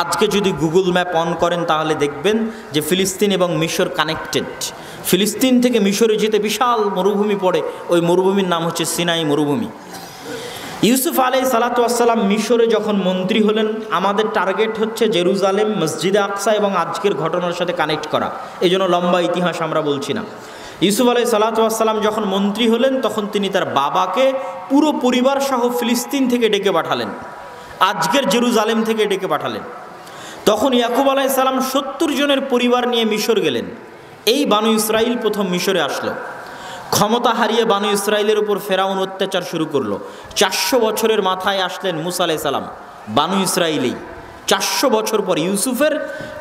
আজকে যদি Google map on করেন তাহলে দেখবেন যে ফিলিস্তিন এবং মিশর কানেক্টেড। ফিলিস্তিন থেকে মিশরে যেতে বিশাল মরুভূমি পড়ে, ওই মরুভূমির নাম হচ্ছে সিনাই মরুভূমি। ইউসুফ আলাইহিসসালাতু ওয়াসসালাম মিশরে যখন মন্ত্রী হলেন, আমাদের টার্গেট হচ্ছে জেরুজালেম, মসজিদে আকসা এবং আজকের ঘটনার সাথে কানেক্ট করা, এই জন্য লম্বা ইতিহাস আমরা বলছি না। ইউসুফ আলাইহিসসালাতু ওয়াসসালাম যখন মন্ত্রী হলেন তখন তিনি তার বাবাকে পুরো পরিবার সহ ফিলিস্তিন থেকে ডেকে পাঠালেন, আজকের জেরুজালেম থেকে ডেকে পাঠালেন। তখন ইয়াকুব আলাইহিসসালাম 70 জনের পরিবার নিয়ে মিশর গেলেন। এই বানু ইসরাইল প্রথম মিশরে আসলো। ক্ষমতা হারিয়ে বানু ইসরাইলের উপর ফেরাউন অত্যাচার শুরু করলো। 400 বছরের মাথায় আসলেন মুসা আলাইহিস সালাম, বানু ইসরাইলেই 400 বছর পর, ইউসুফের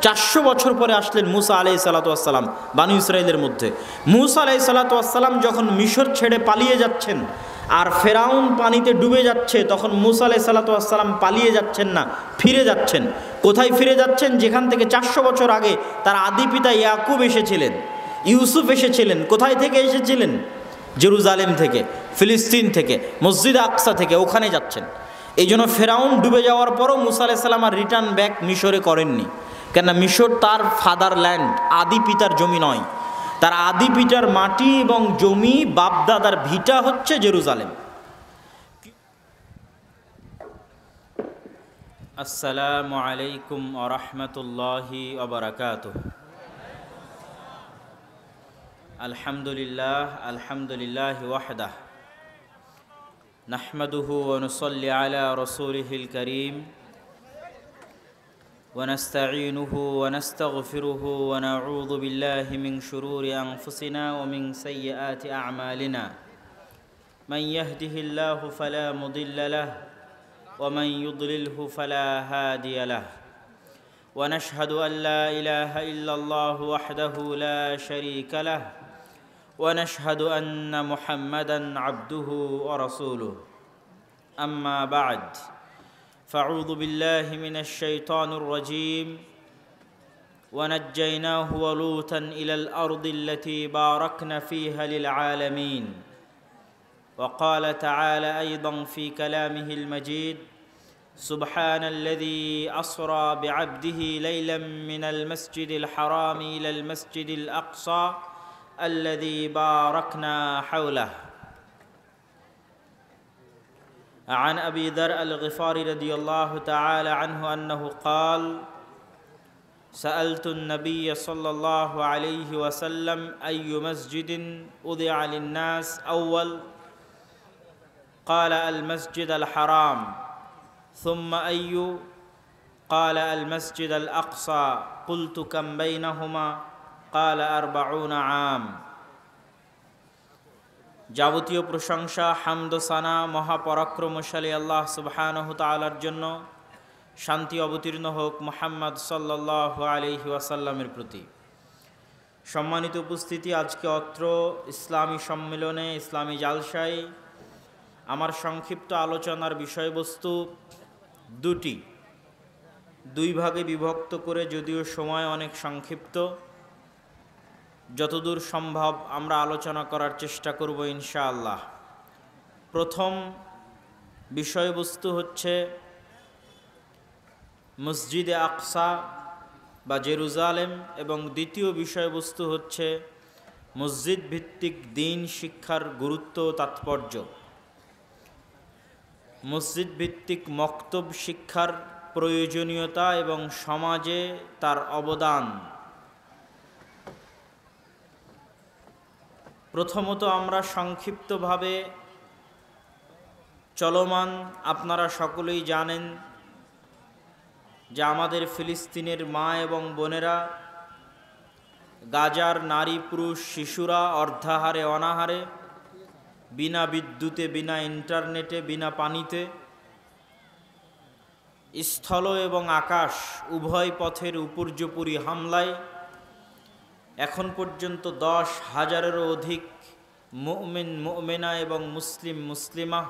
400 বছর পরে আসলেন মুসা আলাইহিসসালাতু ওয়াসসালাম বানু ইসরাইলের মধ্যে। মুসা আলাইহিসসালাতু ওয়াসসালাম যখন মিশর ছেড়ে পালিয়ে যাচ্ছেন আর ফেরাউন পানিতে ডুবে যাচ্ছে, তখন মুসা আলাইহিসসালাতু ওয়াসসালাম পালিয়ে যাচ্ছেন না, ফিরে যাচ্ছেন। কোথায় ফিরে যাচ্ছেন? যেখান থেকে 400 বছর আগে তার আদি পিতা ইয়াকুব এসেছিলেন, ইউসুফ এসেছিলেন। কোথায় থেকে এসেছিলেন? জেরুজালেম থেকে, ফিলিস্তিন থেকে, মসজিদে আকসা থেকে, ওখানে যাচ্ছেন। এই জন্য ফেরাউন ডুবে যাওয়ার পরও মুসা আলাইহিস সালাম আর রিটার্ন ব্যাক মিশরে করেননি, কেননা মিশর তার ফাদার ল্যান্ড, আদি পিতার জমি নয়। তার আদি পিতার মাটি এবং জমি, বাপদাদার ভিটা হচ্ছে জেরুজালেম। আসসালামু আলাইকুম ওয়া রাহমাতুল্লাহি ওয়া বারাকাতুহু। আলহামদুলিল্লাহ, আলহামদুলিল্লাহ ওয়াহদাহ, নাহমাদুহু ওয়া নুসাল্লি আলা রাসূলিহিল কারীম ওয়া নাস্তাঈনুহু ওয়া নাস্তাগফিরুহু ওয়া নাউযু বিল্লাহি মিন শুরুরি আনফুসিনা ওয়া মিন সাইয়্যাতি আ'মালিনা। মান ইয়াহদিহিল্লাহু ফালা মুদিল্লা লাহু ওয়া মান ইউদ্লিলহু ফালা হাদিয়া লাহু। ওয়া নাশহাদু আন লা ইলাহা ইল্লাল্লাহু ওয়াহদাহু লা শারীকা লাহু ونشهد أن محمدًا عبده ورسوله. أما بعد، فأعوذ بالله من الشيطان الرجيم. ونجيناه ولوطًا إلى الأرض التي باركنا فيها للعالمين. وقال تعالى أيضًا في كلامه المجيد: سبحان الذي أسرى بعبده ليلًا من المسجد الحرام إلى المسجد الأقصى الذي باركنا حوله. عن أبي ذر الغفاري رضي الله تعالى عنه أنه قال: سألت النبي صلى الله عليه وسلم أي مسجد وضع للناس أول؟ قال: المسجد الحرام. ثم أي؟ قال: المسجد الأقصى. قلت: كم بينهما؟ قال: 40 عام। যাবতীয় প্রশংসা, হামদ ও সানা মহাপরাক্রমশালী আল্লাহ সুবহানাহু তাআলার জন্য। শান্তি অবতীর্ণ হোক মুহাম্মদ সাল্লাল্লাহু আলাইহি ওয়াসাল্লামের প্রতি। সম্মানিত উপস্থিতি, আজকে অত্র ইসলামী সম্মেলনে, ইসলামী জালসায় আমার সংক্ষিপ্ত আলোচনার বিষয়বস্তু দুই ভাগে বিভক্ত করে, যদিও সময় অনেক সংক্ষিপ্ত, যতদূর সম্ভব আমরা আলোচনা করার চেষ্টা করব ইনশাআল্লাহ। প্রথম বিষয়বস্তু হচ্ছে মসজিদে আকসা বা জেরুজালেম, এবং দ্বিতীয় বিষয়বস্তু হচ্ছে মসজিদ ভিত্তিক দ্বীন শিক্ষার গুরুত্ব ও তাৎপর্য, মসজিদ ভিত্তিক মক্তব শিক্ষার প্রয়োজনীয়তা এবং সমাজে তার অবদান। প্রথমত আমরা সংক্ষিপ্তভাবে চলমান, আপনারা সকলেই জানেন যে আমাদের ফিলিস্তিনের মা এবং বোনেরা, গাজার নারী পুরুষ শিশুরা অর্ধাহারে অনাহারে, বিনা বিদ্যুতে, বিনা ইন্টারনেটে, বিনা পানিতে, স্থল এবং আকাশ উভয় পথের উপর্যুপরি হামলায় এখন পর্যন্ত 10,000-এরও অধিক মুমিন, মুমিনা এবং মুসলিম, মুসলিমা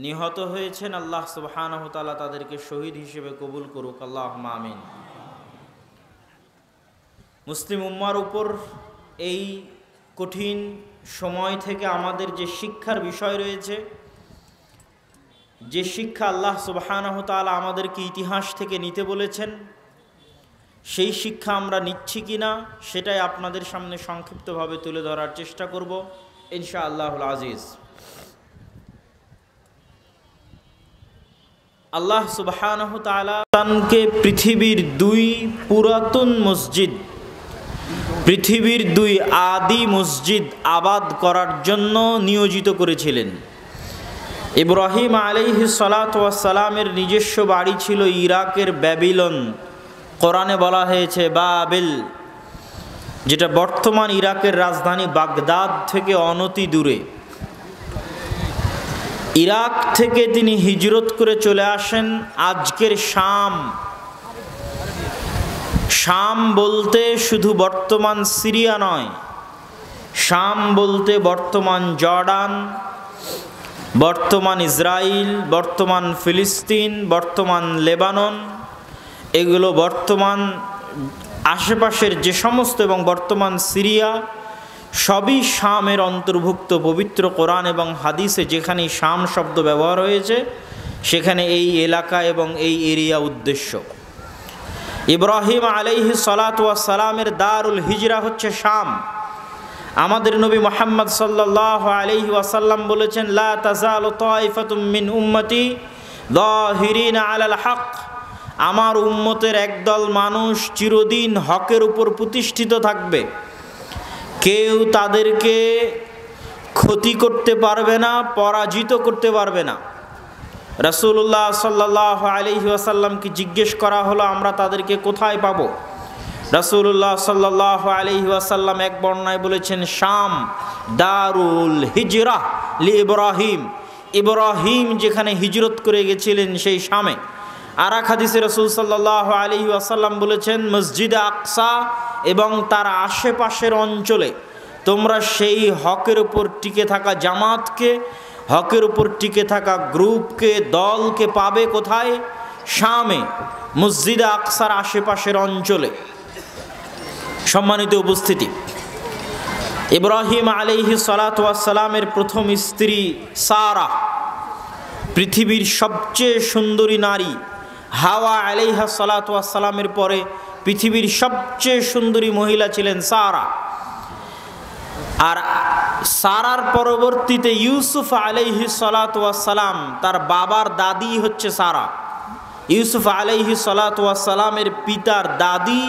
নিহত হয়েছেন। আল্লাহ সুবহানাহু তাআলা তাদেরকে শহীদ হিসেবে কবুল করুক, আল্লাহুম্মা আমিন। মুসলিম উম্মার উপর এই কঠিন সময় থেকে আমাদের যে শিক্ষার বিষয় রয়েছে, যে শিক্ষা আল্লাহ সুবহানাহু ওয়া তাআলা আমাদেরকে ইতিহাস থেকে নিতে বলেছেন, সেই শিক্ষা আমরা নিচ্ছি কিনা সেটাই আপনাদের সামনে সংক্ষিপ্তভাবে তুলে ধরার চেষ্টা করব ইনশাআল্লাহুল আজিজ। আল্লাহ সুবহানাহু ওয়া তাআলাকে পৃথিবীর দুই পুরাতন মসজিদ, পৃথিবীর দুই আদি মসজিদ আবাদ করার জন্য নিয়োজিত করেছিলেন। ইব্রাহিম আলাইহিস সালাতু ওয়াস সালামের নিজস্ব বাড়ি ছিল ইরাকের ব্যাবিলন, কোরআনে বলা হয়েছে বাবিল, যেটা বর্তমান ইরাকের রাজধানী বাগদাদ থেকে অনতি দূরে। ইরাক থেকে তিনি হিজরত করে চলে আসেন আজকের শাম। শাম বলতে শুধু বর্তমান সিরিয়া নয়, শাম বলতে বর্তমান জর্ডান, বর্তমান ইসরায়েল, বর্তমান ফিলিস্তিন, বর্তমান লেবানন, এগুলো বর্তমান আশেপাশের যে সমস্ত এবং বর্তমান সিরিয়া সবই শামের অন্তর্ভুক্ত। পবিত্র কোরআন এবং হাদিসে যেখানে শাম শব্দ ব্যবহার হয়েছে সেখানে এই এলাকা এবং এই এরিয়া উদ্দেশ্য। ইব্রাহিম আলাইহিস সালাতু ওয়াস সালামের দারুল হিজরা হচ্ছে শাম। আমাদের নবী মুহাম্মদ সাল্লাল্লাহু আলাইহি ওয়াসাল্লাম বলেছেন, লা তাজালু তাইফাতুম মিন উম্মতি যাহিরিনা আলাল হক, আমার উম্মতের একদল মানুষ চিরদিন হকের উপর প্রতিষ্ঠিত থাকবে, কেউ তাদেরকে ক্ষতি করতে পারবে না, পরাজিত করতে পারবে না। রাসূলুল্লাহ সাল্লাল্লাহু আলাইহি ওয়াসাল্লামকে জিজ্ঞেস করা হলো, আমরা তাদেরকে কোথায় পাবো? রাসূলুল্লাহ সাল্লাল্লাহু আলাইহি ওয়াসাল্লাম এক বর্ণনায় বলেছেন, শাম দারুল হিজরা লি ইব্রাহিম, ইব্রাহিম যেখানে হিজরত করে গেছিলেন সেই শামে। আর এক হাদিসে রাসূল সাল্লাল্লাহু আলাইহি ওয়াসাল্লাম বলেছেন, মসজিদে আকসা এবং তার আশেপাশের অঞ্চলে তোমরা সেই হকের উপর টিকে থাকা জামাতকে, হকের উপর টিকে থাকা গ্রুপকে, দলকে পাবে কোথায়? শামে, মসজিদে আকসার আশেপাশের অঞ্চলে। সম্মানিত উপস্থিতি, ইব্রাহিম আলাইহিস সালাতু ওয়াস সালামের প্রথম স্ত্রী সারা, পৃথিবীর সবচেয়ে সুন্দরী নারী। হাওয়া আলাইহা সালাতু ওয়াস সালামের পরে পৃথিবীর সবচেয়ে সুন্দরী মহিলা ছিলেন সারা। আর সারার পরবর্তীতে ইউসুফ আলাইহিস সালাতু ওয়াস সালাম, তার বাবার দাদি হচ্ছে সারা। ইউসুফ আলাইহিস সালাতু ওয়াস সালামের পিতার দাদি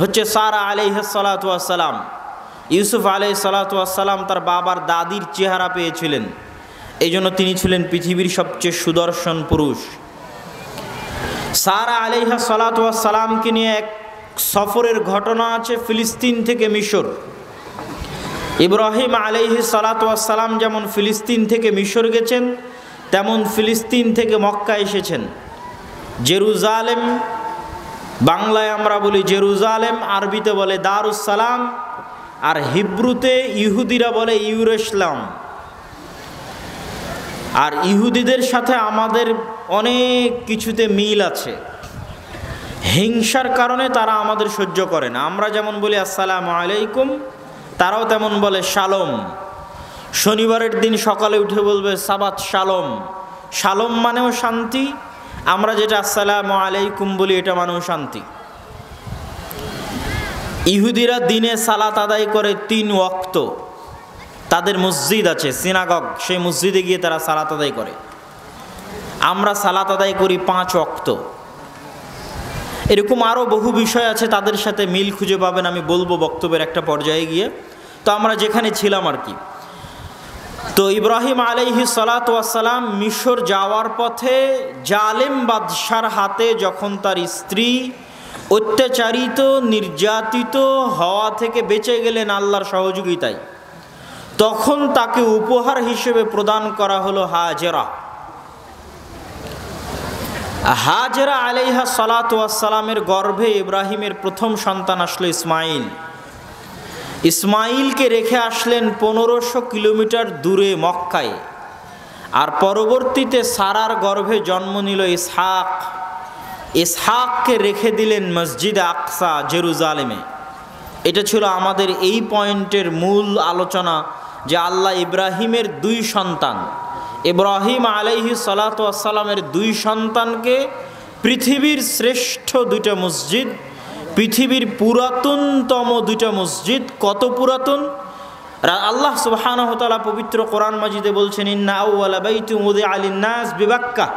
হচ্ছে সারা আলাইহিস সালাতু ওয়াস সালাম। ইউসুফ আলাইহিস সালাতু ওয়াস সালাম তার বাবার দাদির চেহারা পেয়েছিলেন, এই জন্য তিনি ছিলেন পৃথিবীর সবচেয়ে সুদর্শন পুরুষ। সারা আলাইহা সালাতু ওয়াস সালামকে নিয়ে এক সফরের ঘটনা আছে ফিলিস্তিন থেকে মিশর। ইব্রাহিম আলাইহিস সালাতু ওয়াস সালাম যেমন ফিলিস্তিন থেকে মিশর গেছেন, তেমন ফিলিস্তিন থেকে মক্কা এসেছেন। জেরুজালেম, বাংলায় আমরা বলি জেরুজালেম, আরবিতে বলে দারুস সালাম, আর হিব্রুতে ইহুদিরা বলে ইউরুশলাম। আর ইহুদিদের সাথে আমাদের অনেক কিছুতে মিল আছে। হিংসার কারণে তারা আমাদের সহ্য করে না। আমরা যেমন বলি আসসালামু আলাইকুম, তারাও তেমন বলে শালোম। শনিবারের দিন সকালে উঠে বলবে সাবাত শালোম। শালোম মানেও শান্তি, আমরা যেটা আসসালামু আলাইকুম বলি এটা মানেও শান্তি। ইহুদিরা দিনে সালাত আদায় করে 3 ওয়াক্ত, তাদের মসজিদ আছে সিনাগগ, সেই মসজিদে গিয়ে তারা সালাত আদায় করে। আমরা সালাত আদায় করি 5 ওয়াক্ত। এরকম আরও বহু বিষয় আছে, তাদের সাথে মিল খুঁজে পাবেন, আমি বলবো বক্তব্যের একটা পর্যায়ে গিয়ে। তো আমরা যেখানে ছিলাম আর কি, তো ইব্রাহিম আলাইহিস সালাতু ওয়াস সালাম মিশর যাওয়ার পথে জালেম বাদশার হাতে যখন তার স্ত্রী অত্যাচারিত, নির্যাতিত হওয়া থেকে বেঁচে গেলেন আল্লাহর সহযোগিতায়, তখন তাকে উপহার হিসেবে প্রদান করা হলো হাজেরা। হাজেরা আলাইহা সালাতু ওয়াস সালামের গর্ভে ইব্রাহিমের প্রথম সন্তান আসলো ইসমাইল। ইসমাইলকে রেখে আসলেন 1500 কিলোমিটার দূরে মক্কায়। আর পরবর্তীতে সারার গর্ভে জন্ম নিল ইসহাক। ইসহাককে রেখে দিলেন মসজিদে আকসা জেরুজালেমে। এটা ছিল আমাদের এই পয়েন্টের মূল আলোচনা, যে আল্লাহ ইব্রাহিমের 2 সন্তান, ইব্রাহিম আলাইহিস সালাতু ওয়াস সালামের দুই সন্তানকে পৃথিবীর শ্রেষ্ঠ দুইটা মসজিদ, পৃথিবীর পুরাতনতম দুইটা মসজিদ। কত পুরাতন? আল্লাহ সুবহানাহু ওয়া তাআলা পবিত্র কোরআন মাজিদে বলছেন, ইন্না আউওয়ালা বাইতুম উযিআ লিন-নাস বিবাক্কা।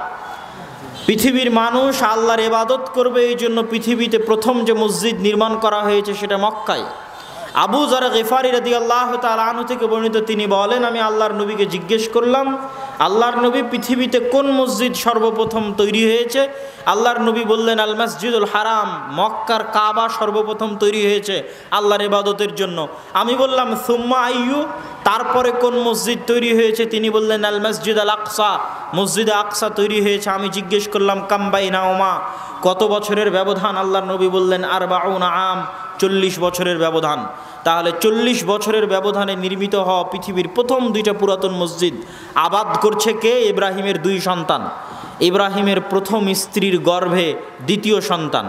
পৃথিবীর মানুষ আল্লাহর ইবাদত করবে, এই জন্য পৃথিবীতে প্রথম যে মসজিদ নির্মাণ করা হয়েছে সেটা মক্কায়। আবু যর গিফারি রাদিয়াল্লাহু তাআলা আনহু থেকে বর্ণিত, তিনি বলেন, আমি আল্লাহর নবীকে জিজ্ঞেস করলাম, আল্লাহর নবী, পৃথিবীতে কোন মসজিদ সর্বপ্রথম তৈরি হয়েছে? আল্লাহর নবী বললেন, আল মসজিদুল হারাম, মক্কার কাবা সর্বপ্রথম তৈরি হয়েছে আল্লাহর ইবাদতের জন্য। আমি বললাম, সুম্মা আইয়ু, তারপরে কোন মসজিদ তৈরি হয়েছে? তিনি বললেন, আল মসজিদ আল আকসা, মসজিদ আকসা তৈরি হয়েছে। আমি জিজ্ঞেস করলাম, কাম বাইনাহুমা, কত বছরের ব্যবধান? আল্লাহর নবী বললেন, আরবাউনা আম, 40 বছরের ব্যবধান। তাহলে 40 বছরের ব্যবধানে নির্মিত হওয়া পৃথিবীর প্রথম দুইটা পুরাতন মসজিদ আবাদ করছে কে? ইব্রাহিমের দুই সন্তান, ইব্রাহিমের প্রথম স্ত্রীর গর্ভে দ্বিতীয় সন্তান।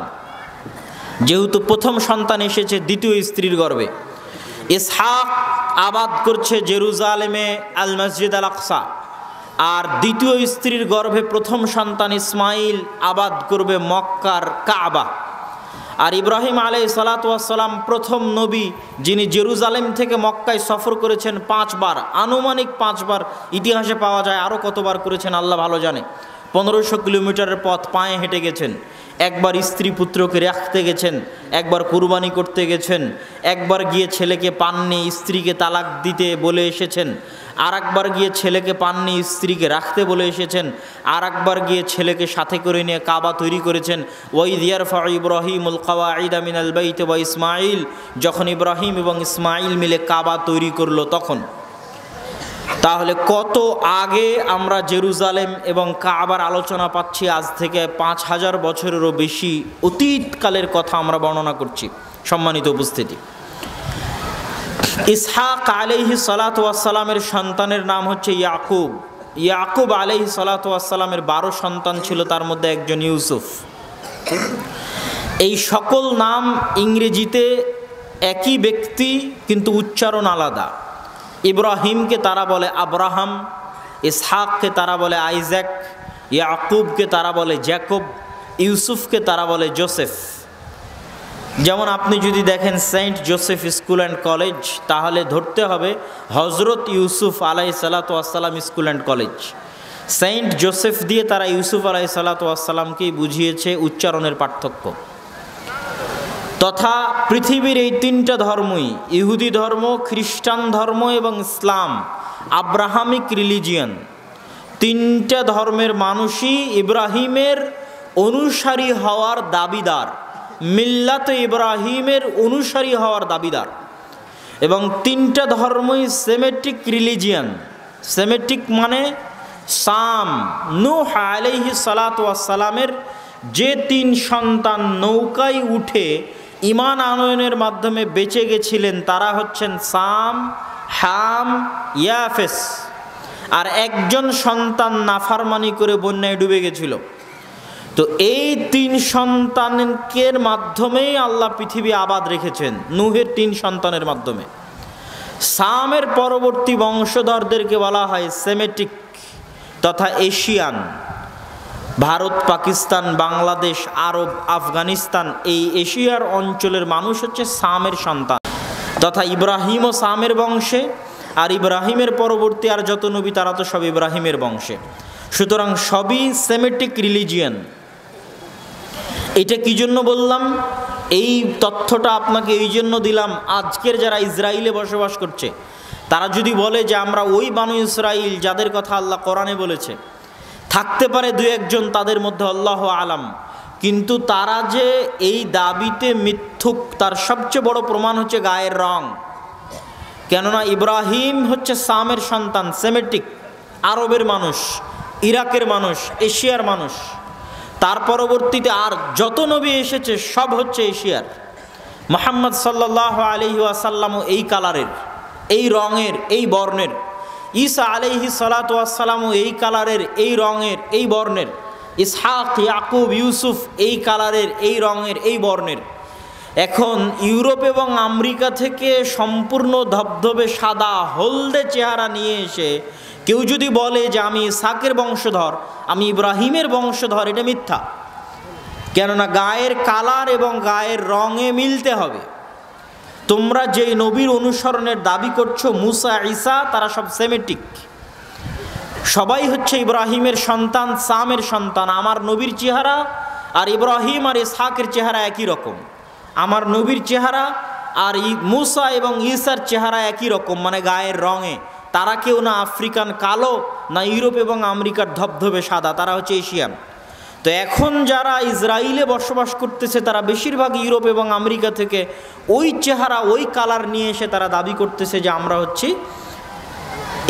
যেহেতু প্রথম সন্তান এসেছে দ্বিতীয় স্ত্রীর গর্ভে, ইসহাক আবাদ করছে জেরুজালেমে আল মসজিদ আল আকসা, আর দ্বিতীয় স্ত্রীর গর্ভে প্রথম সন্তান ইসমাইল আবাদ করবে মক্কার কাবা। আর ইব্রাহিম আলাইহিস সালাতু ওয়াস সালাম প্রথম নবী, যিনি জেরুজালেম থেকে মক্কায় সফর করেছেন 5 বার, আনুমানিক 5 বার, ইতিহাসে পাওয়া যায় আরও কতবার করেছেন আল্লাহ ভালো জানে। 1500 কিলোমিটারের পথ পায়ে হেঁটে গেছেন। একবার স্ত্রী পুত্রকে রাখতে গেছেন, একবার কুরবানি করতে গেছেন, একবার গিয়ে ছেলেকে পাননি, স্ত্রীকে তালাক দিতে বলে এসেছেন, আর একবার গিয়ে ছেলেকে পাননি, স্ত্রীকে রাখতে বলে এসেছেন, আর একবার গিয়ে ছেলেকে সাথে করে নিয়ে কাবা তৈরি করেছেন। ওয়াইদ ইয়ারফাউ ইব্রাহিমুল কাওয়াইদা মিনাল বাইতি ওয়া ইসমাইল, যখন ইব্রাহিম এবং ইসমাইল মিলে কাবা তৈরি করলো তখন। তাহলে কত আগে আমরা জেরুজালেম এবং কাবার আলোচনা পাচ্ছি, আজ থেকে 5000 বছরেরও বেশি অতীতকালের কথা আমরা বর্ণনা করছি। সম্মানিত উপস্থিতি, ইসহাক আলাইহিস সালাতু ওয়াস সালামের সন্তানের নাম হচ্ছে ইয়াকুব। ইয়াকুব আলাইহিস সালাতু ওয়াস সালামের 12 সন্তান ছিল, তার মধ্যে একজন ইউসুফ। এই সকল নাম ইংরেজিতে একই ব্যক্তি, কিন্তু উচ্চারণ আলাদা। ইব্রাহিমকে তারা বলে আব্রাহাম, ইসহাককে তারা বলে আইজ্যাক, ইয়াকুবকে তারা বলে জ্যাকব, ইউসুফকে তারা বলে জোসেফ। যেমন আপনি যদি দেখেন saint Joseph school and college, তাহলে ধরতে হবে হজরত ইউসুফ আলাইহিস সালাতু ওয়াস সালাম school and college. Saint Joseph দিয়ে তারা ইউসুফ আলাইহিস সালাতু ওয়াস সালামকেই বুঝিয়েছে, উচ্চারণের পার্থক্য। তথা পৃথিবীর এই 3টা ধর্মই, ইহুদি ধর্ম, খ্রিস্টান ধর্ম এবং ইসলাম, আব্রাহামিক রিলিজিয়ন, 3টা ধর্মের মানুষই ইব্রাহিমের অনুসারী হওয়ার দাবিদার, মিল্লাত ইব্রাহিমের অনুসারী হওয়ার দাবিদার। এবং 3টা ধর্মই সেমেটিক রিলিজিয়ন। সেমেটিক মানে সাম। নূহ আলাইহিস সালাতু ওয়াস সালামের যে 3 সন্তান নৌকায় উঠে ঈমান আনয়নের মাধ্যমে বেঁচে গেছিলেন, তারা হচ্ছেন সাম, হাম, ইয়াফেস। আর একজন সন্তান নাফরমানি করে বন্যায় ডুবে গেছিল। তো এই 3 সন্তানের মাধ্যমেই আল্লাহ পৃথিবী আবাদ রেখেছেন, নূহের 3 সন্তানের মাধ্যমে। সামের পরবর্তী বংশধরদেরকে বলা হয় সেমেটিক তথা এশিয়ান। ভারত, পাকিস্তান, বাংলাদেশ, আরব, আফগানিস্তান, এই এশিয়ার অঞ্চলের মানুষ হচ্ছে সামের সন্তান। তথা ইব্রাহিমও সামের বংশে, আর ইব্রাহিমের পরবর্তী আর যত নবী তারা তো সব ইব্রাহিমের বংশে। সুতরাং সবই সেমেটিক রিলিজিয়ন। এটা কি জন্য বললাম? এই তথ্যটা আপনাকে এই জন্য দিলাম, আজকের যারা ইসরায়েলে বসবাস করছে তারা যদি বলে যে আমরা ওই বানু ইসরাইল যাদের কথা আল্লাহ কোরআনে বলেছে, থাকতে পারে 2-1 জন তাদের মধ্যে, আল্লাহ আলাম, কিন্তু তারা যে এই দাবিতে মিথ্যুক তার সবচেয়ে বড় প্রমাণ হচ্ছে গায়ের রং। কেননা ইব্রাহিম হচ্ছে সামের সন্তান, সেমেটিক, আরবের মানুষ, ইরাকের মানুষ, এশিয়ার মানুষ। তার পরবর্তীতে আর যত নবী এসেছে সব হচ্ছে এশিয়ার। মুহাম্মদ সাল্লাল্লাহু আলাইহি ওয়াসাল্লামও এই কালারের, এই রঙের, এই বর্ণের। ঈসা আলাইহিস সালাতু ওয়াস সালামও এই কালারের, এই রঙের, এই বর্ণের। ইসহাক, ইয়াকুব, ইউসুফ এই কালারের, এই রঙের, এই বর্ণের। এখন ইউরোপ এবং আমেরিকা থেকে সম্পূর্ণ ধবধবে সাদা হলদে চেহারা নিয়ে এসে কেউ যদি বলে যে আমি ইসহাকের বংশধর, আমি ইব্রাহিমের বংশধর, এটা মিথ্যা। কেননা গায়ের কালার এবং গায়ের রঙে মিলতে হবে। তোমরা যেই নবীর অনুসরণের দাবি করছো, মুসা, ঈসা, তারা সব সেমেটিক, সবাই হচ্ছে ইব্রাহিমের সন্তান, সামের সন্তান। আমার নবীর চেহারা আর ইব্রাহিম আর ইসহাকের চেহারা একই রকম। আমার নবীর চেহারা আর মুসা এবং ঈসার চেহারা একই রকম, মানে গায়ের রঙে। তারা কেউ না আফ্রিকান কালো, না ইউরোপ এবং আমেরিকার ধবধবে সাদা, তারা হচ্ছে এশিয়ান। তো এখন যারা ইসরায়েলে বসবাস করতেছে তারা বেশিরভাগ ইউরোপ এবং আমেরিকা থেকে ওই চেহারা, ওই কালার নিয়ে এসে তারা দাবি করতেছে যে আমরা হচ্ছি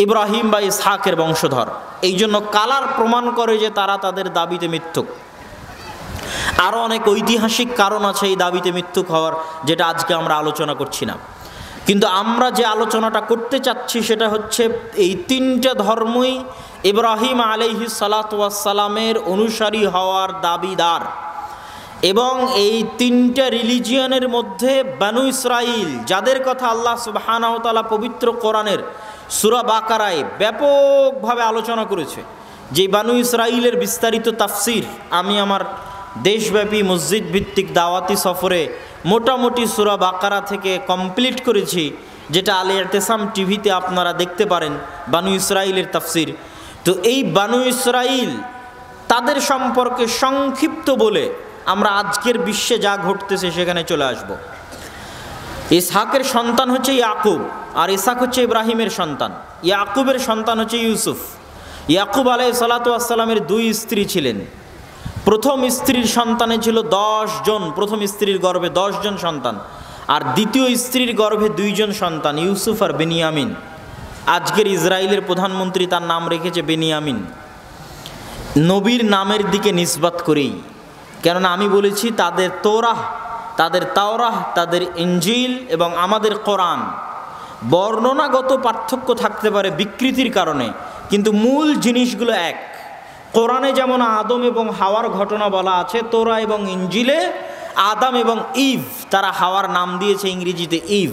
ইব্রাহিম বা ইসহাকের বংশধর। এই জন্য কালার প্রমাণ করে যে তারা তাদের দাবিতে মিথ্যুক। আরও অনেক ঐতিহাসিক কারণ আছে এই দাবিতে মিথ্যুক হওয়ার, যেটা আজকে আমরা আলোচনা করছি না। কিন্তু আমরা যে আলোচনাটা করতে চাচ্ছি সেটা হচ্ছে এই তিনটা ধর্মই ইব্রাহিম আলাইহিস সালাতু ওয়াস সালামের অনুসারী হওয়ার দাবিদার। এবং এই তিনটা রিলিজিয়নের মধ্যে বানু ইসরাইল, যাদের কথা আল্লাহ সুবহানাহু ওয়া তাআলা পবিত্র কোরআনের সূরা বাকারায় ব্যাপকভাবে আলোচনা করেছে, যে বানু ইসরাইলের বিস্তারিত তাফসির আমি আমার দেশব্যাপী মসজিদ ভিত্তিক দাওয়াতি সফরে মোটামুটি সূরা বাকারা থেকে কমপ্লিট করেছি, যেটা আল ইতিসাম টিভিতে আপনারা দেখতে পারেন, বানু ইসরাইলের তাফসির। তো এই বানু ইসরাইল, তাদের সম্পর্কে সংক্ষিপ্ত বলে আমরা আজকের বিশ্বে যা ঘটতেছে সেখানে চলে আসব। ইসহাকের সন্তান হচ্ছে ইয়াকুব, আর ইসহাক হচ্ছে ইব্রাহিমের সন্তান। ইয়াকুবের সন্তান হচ্ছে ইউসুফ। ইয়াকুব আলাইহিস সালাতু ওয়াস সালামের দুই স্ত্রী ছিলেন। প্রথম স্ত্রীর সন্তানে ছিল 10 জন, প্রথম স্ত্রীর গর্ভে 10 জন সন্তান, আর দ্বিতীয় স্ত্রীর গর্ভে 2 জন সন্তান, ইউসুফ আর বেনিয়ামিন। আজকের ইসরায়েলের প্রধানমন্ত্রী তার নাম রেখেছে বেনিয়ামিন, নবীর নামের দিকে নিসবত করেই। কেননা আমি বলেছি তাদের তোরাহ, তাদের তাওরাহ, তাদের ইঞ্জিল এবং আমাদের কোরআন বর্ণনাগত পার্থক্য থাকতে পারে বিকৃতির কারণে, কিন্তু মূল জিনিসগুলো এক। কোরআনে যেমন আদম এবং হাওয়ার ঘটনা বলা আছে, তোরা এবং ইঞ্জিলে আদম এবং ইভ, তারা হাওয়ার নাম দিয়েছে ইংরেজিতে ইভ,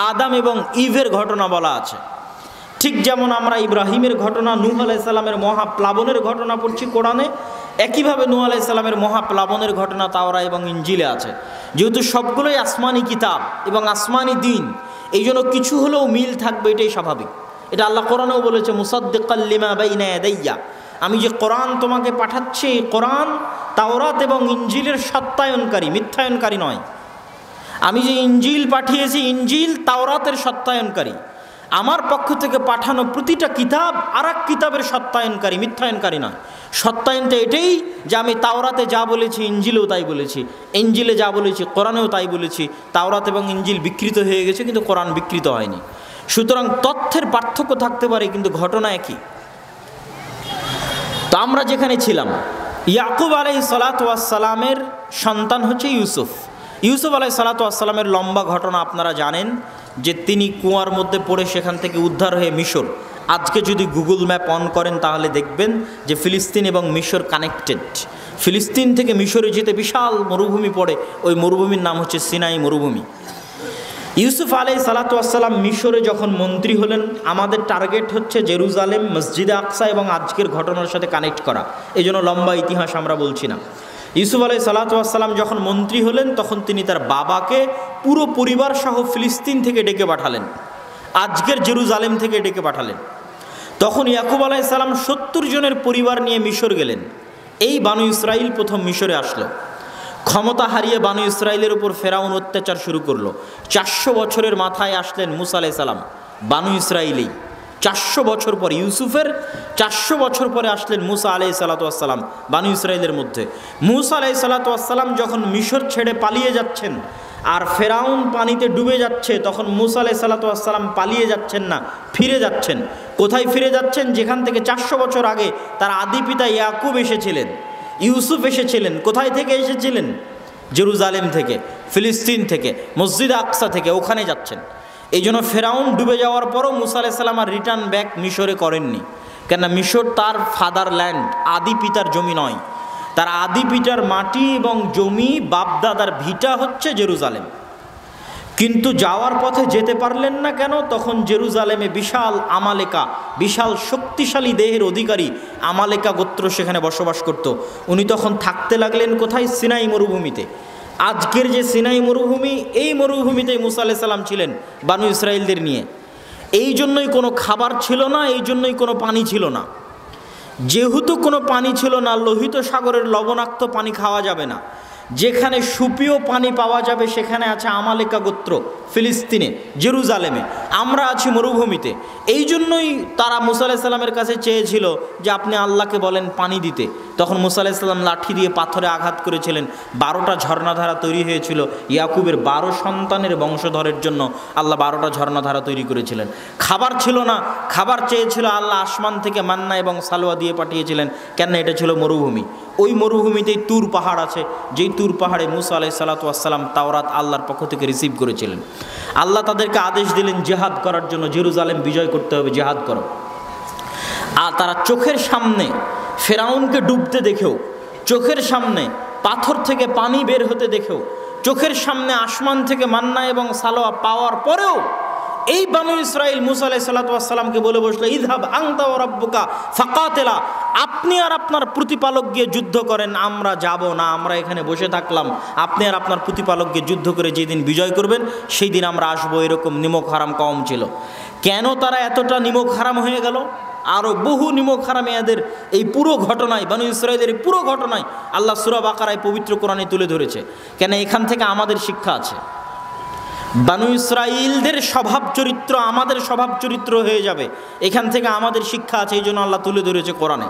আদম এবং ইভের ঘটনা বলা আছে। ঠিক যেমন আমরা ইব্রাহিমের ঘটনা, নূহ আলাইহিস সালামের মহাপ্লাবনের ঘটনা পড়ছি কোরআনে, একইভাবে নূহ আলাইহিস সালামের মহাপ্লাবনের ঘটনা তাওরা এবং ইঞ্জিলে আছে। যেহেতু সবগুলোই আসমানি কিতাব এবং আসমানি দিন, এই জন্য কিছু হলেও মিল থাকবে, এটাই স্বাভাবিক। এটা আল্লাহ কোরআনেও বলেছে, মুসাদ্দিকাল লিমা বাইনা ইয়াদাইয়া, আমি যে কোরআন তোমাকে পাঠাচ্ছি, এই কোরআন তাওরাত এবং ইঞ্জিলের সত্যায়নকারী, মিথ্যায়নকারী নয়। আমি যে ইঞ্জিল পাঠিয়েছি, ইঞ্জিল তাওরাতের সত্যায়নকারী। আমার পক্ষ থেকে পাঠানো প্রতিটা কিতাব আর এক কিতাবের সত্যায়নকারী, মিথ্যায়নকারী নয়। সত্যায়নটা এটাই যে আমি তাওরাতে যা বলেছি ইঞ্জিলেও তাই বলেছি, ইঞ্জিলে যা বলেছি কোরআনেও তাই বলেছি। তাওরাত এবং ইঞ্জিল বিকৃত হয়ে গেছে কিন্তু কোরআন বিকৃত হয়নি। সুতরাং তথ্যের পার্থক্য থাকতে পারে কিন্তু ঘটনা একই। তো আমরা যেখানে ছিলাম, ইয়াকুব আলাইহিস সালাতু ওয়াস সালামের সন্তান হচ্ছে ইউসুফ। ইউসুফ আলাইহিস সালাতু ওয়াস সালামের লম্বা ঘটনা আপনারা জানেন, যে তিনি কুয়ার মধ্যে পড়ে সেখান থেকে উদ্ধার হয়ে মিশর। আজকে যদি গুগল ম্যাপ অন করেন তাহলে দেখবেন যে ফিলিস্তিন এবং মিশর কানেক্টেড। ফিলিস্তিন থেকে মিশরে যেতে বিশাল মরুভূমি পড়ে, ওই মরুভূমির নাম হচ্ছে সিনাই মরুভূমি। ইউসুফ আলাইহিস সালাতু ওয়াস সালাম মিশরে যখন মন্ত্রী হলেন, আমাদের টার্গেট হচ্ছে জেরুজালেম, মসজিদে আকসা এবং আজকের ঘটনার সাথে কানেক্ট করা, এই জন্য লম্বা ইতিহাস আমরা বলছি না। ইউসুফ আলাইহিস সালাতু ওয়াস সালাম যখন মন্ত্রী হলেন, তখন তিনি তার বাবাকে পুরো পরিবার সহ ফিলিস্তিন থেকে ডেকে পাঠালেন, আজকের জেরুজালেম থেকে ডেকে পাঠালেন। তখন ইয়াকুব আলাইহিস সালাম 70 জনের পরিবার নিয়ে মিশর গেলেন। এই বানু ইসরাইল প্রথম মিশরে আসলো। ক্ষমতা হারিয়ে বানু ইসরাইলের উপর ফেরাউন অত্যাচার শুরু করলো। 400 বছরের মাথায় আসলেন মুসা আলাইহিস সালাম বানু ইসরাইলেই। 400 বছর পর, ইউসুফের 400 বছর পরে আসলেন মুসা আলাইহিস সালাতু ওয়াস সালাম বানু ইসরাইলের মধ্যে। মুসা আলাইহিস সালাতু ওয়াস সালাম যখন মিশর ছেড়ে পালিয়ে যাচ্ছেন আর ফেরাউন পানিতে ডুবে যাচ্ছে, তখন মুসা আলাইহিস সালাতু ওয়াস সালাম পালিয়ে যাচ্ছেন না, ফিরে যাচ্ছেন। কোথায় ফিরে যাচ্ছেন? যেখান থেকে 400 বছর আগে তার আদি পিতা ইয়াকুব এসেছিলেন, ইউসুফ এসেছিলেন। কোথায় থেকে এসেছিলেন? জেরুজালেম থেকে, ফিলিস্তিন থেকে, মসজিদ আকসা থেকে, ওখানে যাচ্ছেন। এই জন্য ফেরাউন ডুবে যাওয়ার পরও মুসা আলাইহিস সালাম আর রিটার্ন ব্যাক মিশরে করেননি, কেননা মিশর তার ফাদারল্যান্ড, আদি পিতার জমি নয়। তার আদি পিতার মাটি এবং জমি, বাপদাদার ভিটা হচ্ছে জেরুজালেম। কিন্তু যাওয়ার পথে যেতে পারলেন না কেন? তখন জেরুজালেমে বিশাল আমালেকা, বিশাল শক্তিশালী দেহের অধিকারী আমালেকা গোত্র সেখানে বসবাস করত। উনি তখন থাকতে লাগলেন কোথায়? সিনাই মরুভূমিতে। আজকের যে সিনাই মরুভূমি, এই মরুভূমিতেই মুসা আলাইহিস সালাম ছিলেন বানু ইসরাইলদের নিয়ে। এই জন্যই কোনো খাবার ছিল না, এই জন্যই কোনো পানি ছিল না। যেহেতু কোনো পানি ছিল না, লোহিত সাগরের লবণাক্ত পানি খাওয়া যাবে না, যেখানে সুপেয় পানি পাওয়া যাবে সেখানে আছে আমালেকা গোত্র ফিলিস্তিনে, জেরুজালেমে। আমরা আছি মরুভূমিতে। এই জন্যই তারা মুসা আলাইহিস সালামের কাছে চেয়েছিল যে আপনি আল্লাহকে বলেন পানি দিতে। তখন মুসা আলাইহিস সালাম লাঠি দিয়ে পাথরে আঘাত করেছিলেন, 12টা ঝর্ণাধারা তৈরি হয়েছিল। ইয়াকুবের 12 সন্তানের বংশধরের জন্য আল্লাহ 12টা ঝর্ণাধারা তৈরি করেছিলেন। খাবার ছিল না, খাবার চেয়েছিল আল্লাহ আসমান থেকে মান্না এবং সালোয়া দিয়ে পাঠিয়েছিলেন। কেন? এটা ছিল মরুভূমি। ওই মরুভূমিতেই তুর পাহাড় আছে, যেই তুর পাহাড়ে মুসা আলাইহিস সালাতু ওয়াস সালাম তাওরাত আল্লাহর পক্ষ থেকে রিসিভ করেছিলেন। আল্লাহ তাদেরকে আদেশ দিলেন জিহাদ করার জন্য, জেরুজালেম বিজয় করতে হবে, জিহাদ করো। আর তারা চোখের সামনে ফেরাউনকে ডুবতে দেখেও, চোখের সামনে পাথর থেকে পানি বের হতে দেখেও, চোখের সামনে আসমান থেকে মান্না এবং সালোয়া পাওয়ার পরেও এই বানু ইসরাইল মুসা আলাইহিস সালাতু ওয়াস সালামকে বলে বসলো, ইযহাব আনতা ওয়া রাব্বুকা ফাকাতিলা, আপনি আর আপনার প্রতিপালক গিয়ে যুদ্ধ করেন, আমরা যাব না, আমরা এখানে বসে থাকলাম। আপনি আর আপনার প্রতিপালক গিয়ে যুদ্ধ করে যেদিন বিজয় করবেন সেই দিন আমরা আসবো। এরকম নিমক হারাম কওম ছিল। কেন তারা এতটা নিমক হারাম হয়ে গেল? আরও বহু নিমক হারাম এদের এই পুরো ঘটনায়, বানু ইসরাইলের এই পুরো ঘটনায় আল্লাহ সূরা বাকারায় পবিত্র কোরআনে তুলে ধরেছে। কেন? এখান থেকে আমাদের শিক্ষা আছে। বানু ইসরাইলদের স্বভাব চরিত্র আমাদের স্বভাব চরিত্র হয়ে যাবে, এখান থেকে আমাদের শিক্ষা আছে। এই জন্য আল্লাহ তুলে ধরেছে কোরআনে।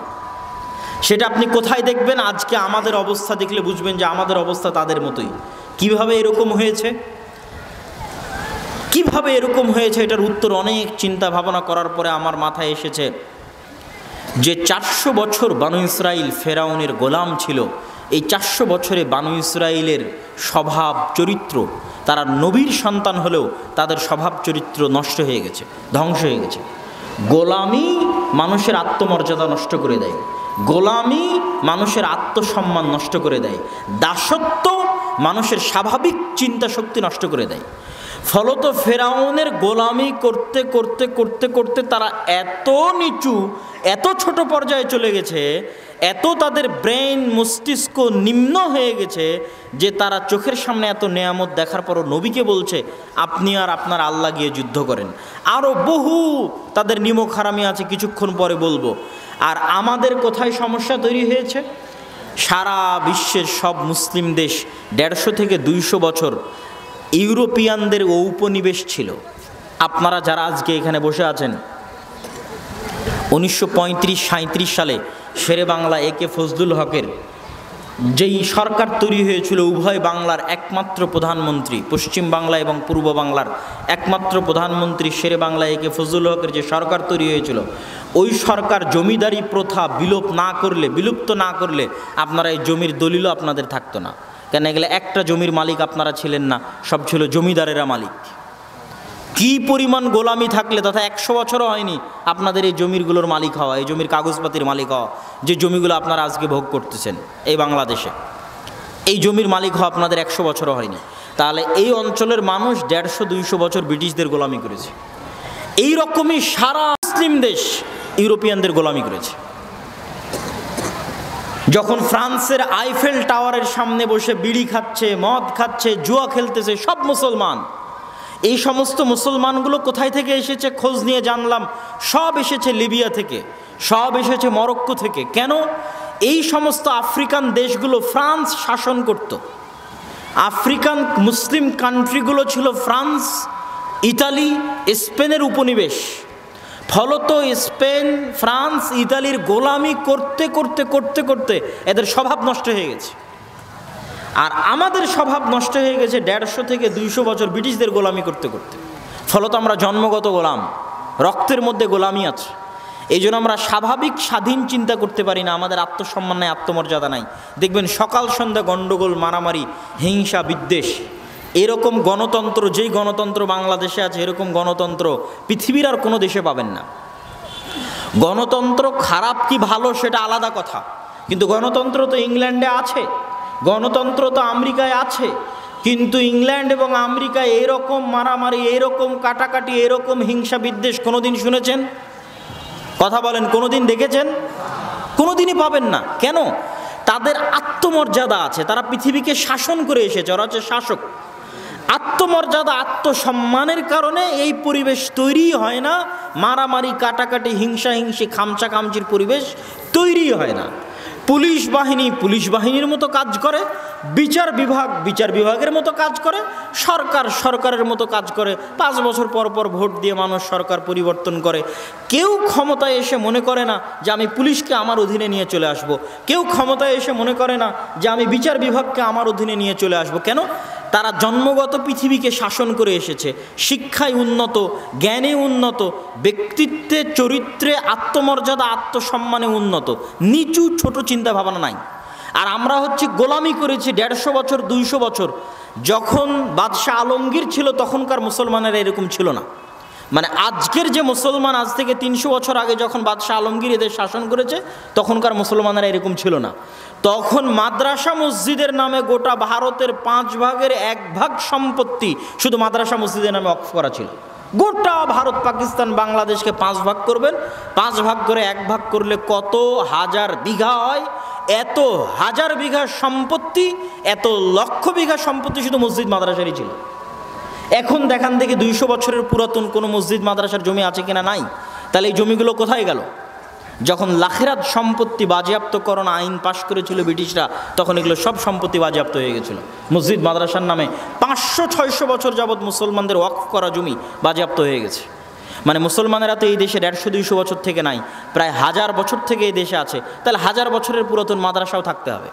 সেটা আপনি কোথায় দেখবেন? আজকে আমাদের অবস্থা দেখলে বুঝবেন যে আমাদের অবস্থা তাদের মতোই। কিভাবে এরকম হয়েছে? কিভাবে এরকম হয়েছে এটার উত্তর অনেক চিন্তা ভাবনা করার পরে আমার মাথায় এসেছে যে 400 বছর বানু ইসরাইল ফেরাউনের গোলাম ছিল। এই 400 বছরে বানু ইসরাইলের স্বভাব চরিত্র, তারা নবীর সন্তান হলেও তাদের স্বভাব চরিত্র নষ্ট হয়ে গেছে, ধ্বংস হয়ে গেছে। গোলামি মানুষের আত্মমর্যাদা নষ্ট করে দেয়, গোলামি মানুষের আত্মসম্মান নষ্ট করে দেয়, দাসত্ব মানুষের স্বাভাবিক চিন্তা শক্তি নষ্ট করে দেয়। ফলত ফেরাউনের গোলামি করতে করতে করতে করতে তারা এত নিচু, এত ছোট পর্যায়ে চলে গেছে, এত তাদের ব্রেন মস্তিষ্ক নিম্ন হয়ে গেছে যে তারা চোখের সামনে এত নেয়ামত দেখার পরও নবীকে বলছে আপনি আর আপনার আল্লাহ গিয়ে যুদ্ধ করেন। আরও বহু তাদের নিমক হারামি আছে, কিছুক্ষণ পরে বলবো। আর আমাদের কোথায় সমস্যা তৈরি হয়েছে? সারা বিশ্বের সব মুসলিম দেশ 150 থেকে 200 বছর ইউরোপিয়ানদের ঔপনিবেশ ছিল। আপনারা যারা আজকে এখানে বসে আছেন, 1935-37 সালে শেরে বাংলা একে ফজলুল হকের যেই সরকার তৈরি হয়েছিল, উভয় বাংলার একমাত্র প্রধানমন্ত্রী, পশ্চিম বাংলা এবং পূর্ব বাংলার একমাত্র প্রধানমন্ত্রী শেরে বাংলা একে ফজলুল হকের যে সরকার তৈরি হয়েছিল, ওই সরকার জমিদারি প্রথা বিলুপ্ত না করলে আপনারা এই জমির দলিলও আপনাদের থাকতো না। কেন? এগুলো একটা জমির মালিক আপনারা ছিলেন না, সব ছিল জমিদারেরা মালিক। কি পরিমাণ গোলামি থাকলে, তথা 100 বছরও হয়নি আপনাদের এই জমিরগুলোর মালিক হওয়া, এই জমির কাগজপাতির মালিক হওয়া, যে জমিগুলো আপনারা আজকে ভোগ করতেছেন এই বাংলাদেশে, এই জমির মালিক হওয়া আপনাদের 100 বছরও হয়নি। তাহলে এই অঞ্চলের মানুষ 150-200 বছর ব্রিটিশদের গোলামি করেছে। এই রকমই সারা মুসলিম দেশ ইউরোপিয়ানদের গোলামি করেছে। যখন ফ্রান্সের আইফেল টাওয়ারের সামনে বসে বিড়ি খাচ্ছে, মদ খাচ্ছে, জুয়া খেলতেছে সব মুসলমান, এই সমস্ত মুসলমানগুলো কোথায় থেকে এসেছে খোঁজ নিয়ে জানলাম, সব এসেছে লিবিয়া থেকে, সব এসেছে মরক্কো থেকে। কেন? এই সমস্ত আফ্রিকান দেশগুলো ফ্রান্স শাসন করত। আফ্রিকান মুসলিম কান্ট্রিগুলো ছিল ফ্রান্স, ইতালি, স্পেনের উপনিবেশ। ফলত স্পেন, ফ্রান্স, ইতালির গোলামি করতে করতে করতে করতে এদের স্বভাব নষ্ট হয়ে গেছে। আর আমাদের স্বভাব নষ্ট হয়ে গেছে 150 থেকে 200 বছর ব্রিটিশদের গোলামি করতে করতে। ফলত আমরা জন্মগত গোলাম, রক্তের মধ্যে গোলামি আছে। এই জন্য আমরা স্বাভাবিক স্বাধীন চিন্তা করতে পারি না, আমাদের আত্মসম্মান নাই, আত্মমর্যাদা নাই। দেখবেন সকাল সন্ধ্যা গণ্ডগোল, মারামারি, হিংসা, বিদ্বেষ। এরকম গণতন্ত্র, যেই গণতন্ত্র বাংলাদেশে আছে, এরকম গণতন্ত্র পৃথিবীর আর কোনো দেশে পাবেন না। গণতন্ত্র খারাপ কি ভালো সেটা আলাদা কথা, কিন্তু গণতন্ত্র তো ইংল্যান্ডে আছে, গণতন্ত্র তো আমেরিকায় আছে, কিন্তু ইংল্যান্ড এবং আমেরিকায় এরকম মারামারি, এরকম কাটাকাটি, এরকম হিংসা বিদ্বেষ কোনোদিন শুনেছেন? কথা বলেন, কোনোদিন দেখেছেন? কোনোদিনই পাবেন না। কেন? তাদের আত্মমর্যাদা আছে, তারা পৃথিবীকে শাসন করে এসেছে, ওরা হচ্ছে শাসক। আত্মমর্যাদা, আত্মসম্মানের কারণে এই পরিবেশ তৈরি হয় না, মারামারি, কাটাকাটি, হিংসাহিংসি, খামচাখামচির পরিবেশ তৈরি হয় না। পুলিশ বাহিনী পুলিশ বাহিনীর মতো কাজ করে, বিচার বিভাগ বিচার বিভাগের মতো কাজ করে, সরকার সরকারের মতো কাজ করে। 5 বছর পর পর ভোট দিয়ে মানুষ সরকার পরিবর্তন করে। কেউ ক্ষমতায় এসে মনে করে না যে আমি পুলিশকে আমার অধীনে নিয়ে চলে আসব। কেউ ক্ষমতায় এসে মনে করে না যে আমি বিচার বিভাগকে আমার অধীনে নিয়ে চলে আসব। কেন? তারা জন্মগত পৃথিবীকে শাসন করে এসেছে। শিক্ষায় উন্নত, জ্ঞানে উন্নত, ব্যক্তিত্বে, চরিত্রে, আত্মমর্যাদা, আত্মসম্মানে উন্নত, নিচু ছোট চিন্তা ভাবনা নাই। আর আমরা হচ্ছে গোলামি করেছি 150 বছর, 200 বছর। যখন বাদশাহ আলমগীর ছিল তখনকার মুসলমানেরা এরকম ছিল না। মানে আজকের যে মুসলমান, আজ থেকে 300 বছর আগে যখন বাদশাহ আলমগীর এদের শাসন করেছে তখনকার মুসলমানেরা এরকম ছিল না। তখন মাদ্রাসা মসজিদের নামে গোটা ভারতের 5 ভাগের 1 ভাগ সম্পত্তি শুধু মাদ্রাসা মসজিদের নামে ওয়াকফ করা ছিল। গোটা ভারত, পাকিস্তান, বাংলাদেশকে 5 ভাগ করবেন, 5 ভাগ করে 1 ভাগ করলে কত হাজার বিঘা হয়? এত হাজার বিঘা সম্পত্তি, এত লক্ষ বিঘা সম্পত্তি শুধু মসজিদ মাদ্রাসারই ছিল। এখন দেখান দেখি 200 বছরের পুরাতন কোনো মসজিদ মাদ্রাসার জমি আছে কিনা? নাই। তাহলে এই জমিগুলো কোথায় গেল? যখন লাখেরাত সম্পত্তি বাজেয়াপ্তকরণ আইন পাশ করেছিল ব্রিটিশরা, তখন এগুলো সব সম্পত্তি বাজেয়াপ্ত হয়ে গেছিল। মসজিদ মাদ্রাসার নামে 500-600 বছর যাবৎ মুসলমানদের ওয়াকফ করা জমি বাজেয়াপ্ত হয়ে গেছে। মানে মুসলমানেরা তো এই দেশে 150-200 বছর থেকে নাই, প্রায় 1000 বছর থেকে এই দেশে আছে। তাহলে 1000 বছরের পুরাতন মাদ্রাসাও থাকতে হবে,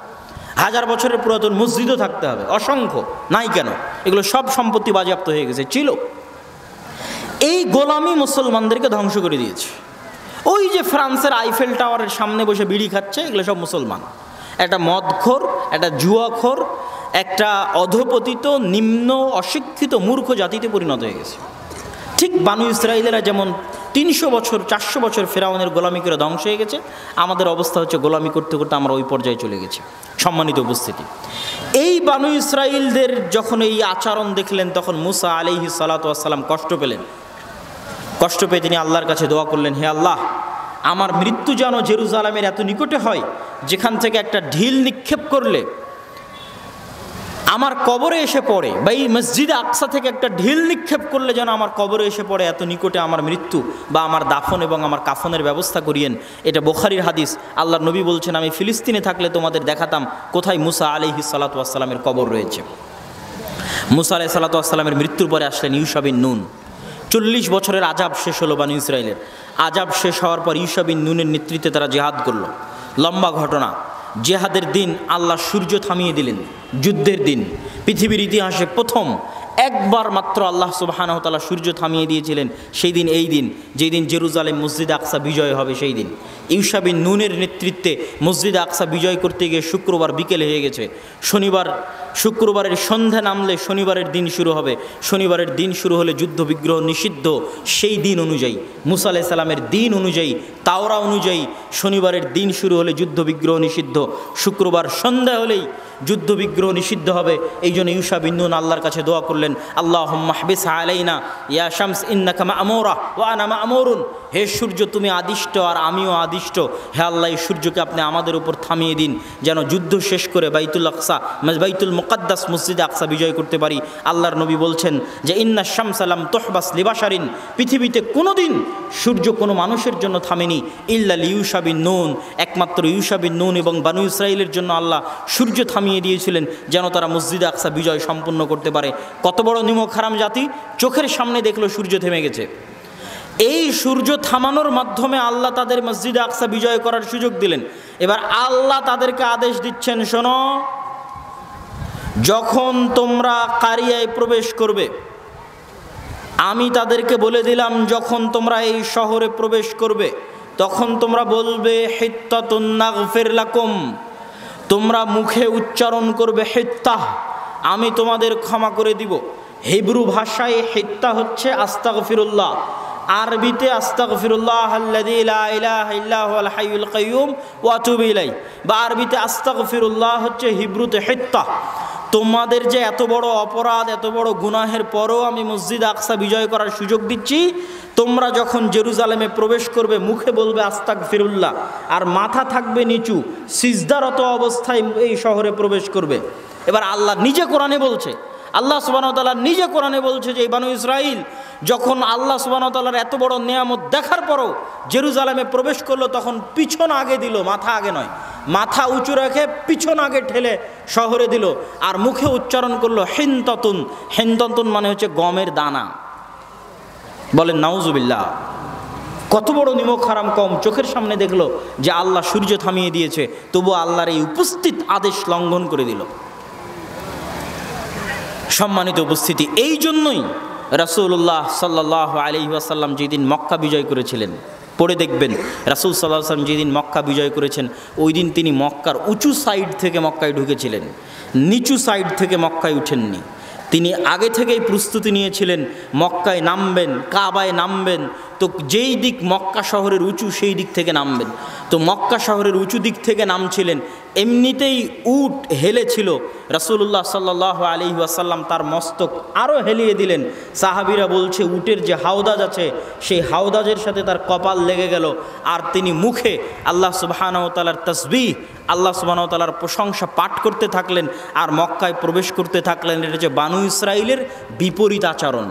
1000 বছরের পুরাতন মসজিদও থাকতে হবে, অসংখ্য। নাই কেন? এগুলো সব সম্পত্তি বাজেয়াপ্ত হয়ে গেছে, ছিল। এই গোলামি মুসলমানদেরকে ধ্বংস করে দিয়েছে। ওই যে ফ্রান্সের আইফেল টাওয়ারের সামনে বসে বিড়ি খাচ্ছে, এগুলো সব মুসলমান। একটা মদখোর, একটা জুয়াখোর, একটা অধপতিত, নিম্ন, অশিক্ষিত, মূর্খ জাতিতে পরিণত হয়ে গেছে। ঠিক বানু ইসরাইলেরা যেমন 300 বছর, 400 বছর ফেরাউনের গোলামি করে ধ্বংস হয়ে গেছে, আমাদের অবস্থা হচ্ছে গোলামি করতে করতে আমরা ওই পর্যায়ে চলে গেছি। সম্মানিত উপস্থিতি, এই বানু ইসরাইলদের যখন এই আচরণ দেখলেন, তখন মুসা আলাইহিস সালাতু ওয়াস সালাম কষ্ট পেলেন। কষ্ট পেয়ে তিনি আল্লাহর কাছে দোয়া করলেন, হে আল্লাহ, আমার মৃত্যু যেন জেরুজালেমের এত নিকটে হয়, যেখান থেকে একটা ঢিল নিক্ষেপ করলে আমার কবরে এসে পড়ে, বা এই মসজিদে আকসা থেকে একটা ঢিল নিক্ষেপ করলে যেন আমার কবরে এসে পড়ে, এত নিকটে আমার মৃত্যু, বা আমার দাফন এবং আমার কাফনের ব্যবস্থা করিয়েন। এটা বুখারীর হাদিস। আল্লাহর নবী বলছেন, আমি ফিলিস্তিনে থাকলে তোমাদের দেখাতাম কোথায় মুসা আলাইহিস সালাতু ওয়াস সালামের কবর রয়েছে। মুসা আলাইহিস সালাতু ওয়াস সালামের মৃত্যুর পরে আসলেন ইউশা বিন নুন। 40 বছরের আজাব শেষ হলো বানু ইসরাইলের। আজাব শেষ হওয়ার পর ইউশা বিন নুনের নেতৃত্বে তারা জিহাদ করলো। লম্বা ঘটনা। জিহাদের দিন আল্লাহ সূর্য থামিয়ে দিলেন। যুদ্ধের দিন পৃথিবীর ইতিহাসে প্রথম একবার মাত্র আল্লাহ সুবহানাহু ওয়া তাআলা সূর্য থামিয়ে দিয়েছিলেন। সেই দিন এই দিন, যেই দিন জেরুজালেম মসজিদে আকসা বিজয় হবে, সেই দিন ইউশা বিন নুনের নেতৃত্বে মসজিদে আকসা বিজয় করতে গিয়ে শুক্রবার বিকেল হয়ে গেছে। শুক্রবারের সন্ধ্যা নামলে শনিবারের দিন শুরু হবে। শনিবারের দিন শুরু হলে যুদ্ধ বিগ্রহ নিষিদ্ধ। সেই দিন অনুযায়ী, মুসা আলাইহিস সালামের দিন অনুযায়ী, তাওরা অনুযায়ী শনিবারের দিন শুরু হলে যুদ্ধ বিগ্রহ নিষিদ্ধ। শুক্রবার সন্ধ্যা হলেই যুদ্ধ বিগ্রহ নিষিদ্ধ হবে। এই জন্য ইউশা বিন নুন আল্লাহর কাছে দোয়া করলেন, আল্লাহুম্মা হবিস আলাইনা ইয়া শামস ইন্নাকা মা'মুরা ওয়া আনা মা'মুরুন। হে সূর্য, তুমি আদিষ্ট আর আমিও আদিষ্ট। হে আল্লাহ, এই সূর্যকে আপনি আমাদের উপর থামিয়ে দিন, যেন যুদ্ধ শেষ করে বাইতুল মুকাদ্দাস মসজিদে আকসা বিজয় করতে পারি। আল্লাহর নবী বলছেন যে ইন্না শামসা লাম তুহবাস লিবাশারিন, পৃথিবীতে কোনোদিন সূর্য কোনো মানুষের জন্য থামেনি, ইল্লা লিইউশা বিন নুন, একমাত্র ইউশা বিন নুন এবং বানু ইসরাইলের জন্য আল্লাহ সূর্য থামিয়ে দিয়েছিলেন, যেন তারা মসজিদে আকসা বিজয় সম্পূর্ণ করতে পারে। কত বড় নিমক হারাম জাতি, চোখের সামনে দেখলো সূর্য থেমে গেছে। এই সূর্য থামানোর মাধ্যমে আল্লাহ তাদের মসজিদে আকসা বিজয় করার সুযোগ দিলেন। এবার আল্লাহ তাদেরকে আদেশ দিচ্ছেন, শোনো, যখন তোমরা কারিয়ায় প্রবেশ করবে, আমি তাদেরকে বলে দিলাম, যখন তোমরা এই শহরে প্রবেশ করবে তখন তোমরা বলবে হিত্তাতুন নাগফির লাকুম, তোমরা মুখে উচ্চারণ করবে হিত্তাহ, আমি তোমাদের ক্ষমা করে দিব। হিব্রু ভাষায় হিত্তা হচ্ছে আস্তাগফিরুল্লাহ, আরবিতে আস্তাগফিরুল্লাহ আল্লাযী লা ইলাহা ইল্লা হুয়াল হাইয়ুল কাইয়্যুম ওয়া আতুবু ইলাইহি, বা আরবিতে আস্তাগফিরুল্লাহ হচ্ছে হিব্রুতে হিত্তা। তোমাদের যে এত বড় অপরাধ, এত বড় গুনাহের পরও আমি মসজিদ আকসা বিজয় করার সুযোগ দিচ্ছি, তোমরা যখন জেরুজালেমে প্রবেশ করবে মুখে বলবে আস্তাগফিরুল্লাহ, আর মাথা থাকবে নিচু, সিজদারত অবস্থায় এই শহরে প্রবেশ করবে। এবার আল্লাহ নিজে কোরআনে বলছে, আল্লাহ সুবহানাহু ওয়া তাআলা নিজে কোরআনে বলছে যে এই বানু ইসরাইল যখন আল্লাহ সুবহানাহু ওয়া তাআলার এত বড় নিয়ামত দেখার পরও জেরুজালেমে প্রবেশ করলো, তখন পিছন আগে দিল, মাথা আগে নয়, মাথা উঁচু রেখে পিছন আগে ঠেলে শহরে দিল, আর মুখে উচ্চারণ করলো হিনতাতুন। হিনতাতুন মানে হচ্ছে গমের দানা। বলেন নাউজুবিল্লাহ। কত বড় নিমক হারাম কম চোখের সামনে দেখলো যে আল্লাহ সূর্য থামিয়ে দিয়েছে, তবু আল্লাহর এই উপস্থিত আদেশ লঙ্ঘন করে দিল। সম্মানিত উপস্থিতি, এই জন্যই রাসূলুল্লাহ সাল্লাল্লাহু আলাইহি ওয়াসাল্লাম যেদিন মক্কা বিজয় করেছিলেন, পড়ে দেখবেন রাসূল সাল্লাল্লাহু আলাইহি ওয়াসাল্লাম যেদিন মক্কা বিজয় করেছেন, ওই দিন তিনি মক্কার উঁচু সাইড থেকে মক্কায় ঢুকেছিলেন, নিচু সাইড থেকে মক্কায় উঠেননি। তিনি আগে থেকেই প্রস্তুতি নিয়েছিলেন, মক্কায় নামবেন, কাবায় নামবেন, তো যেই দিক মক্কা শহরের উঁচু সেই দিক থেকে নামবেন। তো মক্কা শহরের উঁচু দিক থেকে নামছিলেন, এমনিতেই উট হেলেছিল, রাসূলুল্লাহ সাল্লাল্লাহু আলাইহি ওয়াসাল্লাম তার মস্তক আরও হেলিয়ে দিলেন। সাহাবীরা বলছে উটের যে হাওদাজ আছে সেই হাওদাজের সাথে তার কপাল লেগে গেল, আর তিনি মুখে আল্লাহ সুবহানাহু ওয়া তাআলার তাসবিহ, আল্লাহ সুবহানাহু ওয়া তাআলার প্রশংসা পাঠ করতে থাকলেন আর মক্কায় প্রবেশ করতে থাকলেন। এটা হচ্ছে বানু ইসরাইলের বিপরীত আচরণ।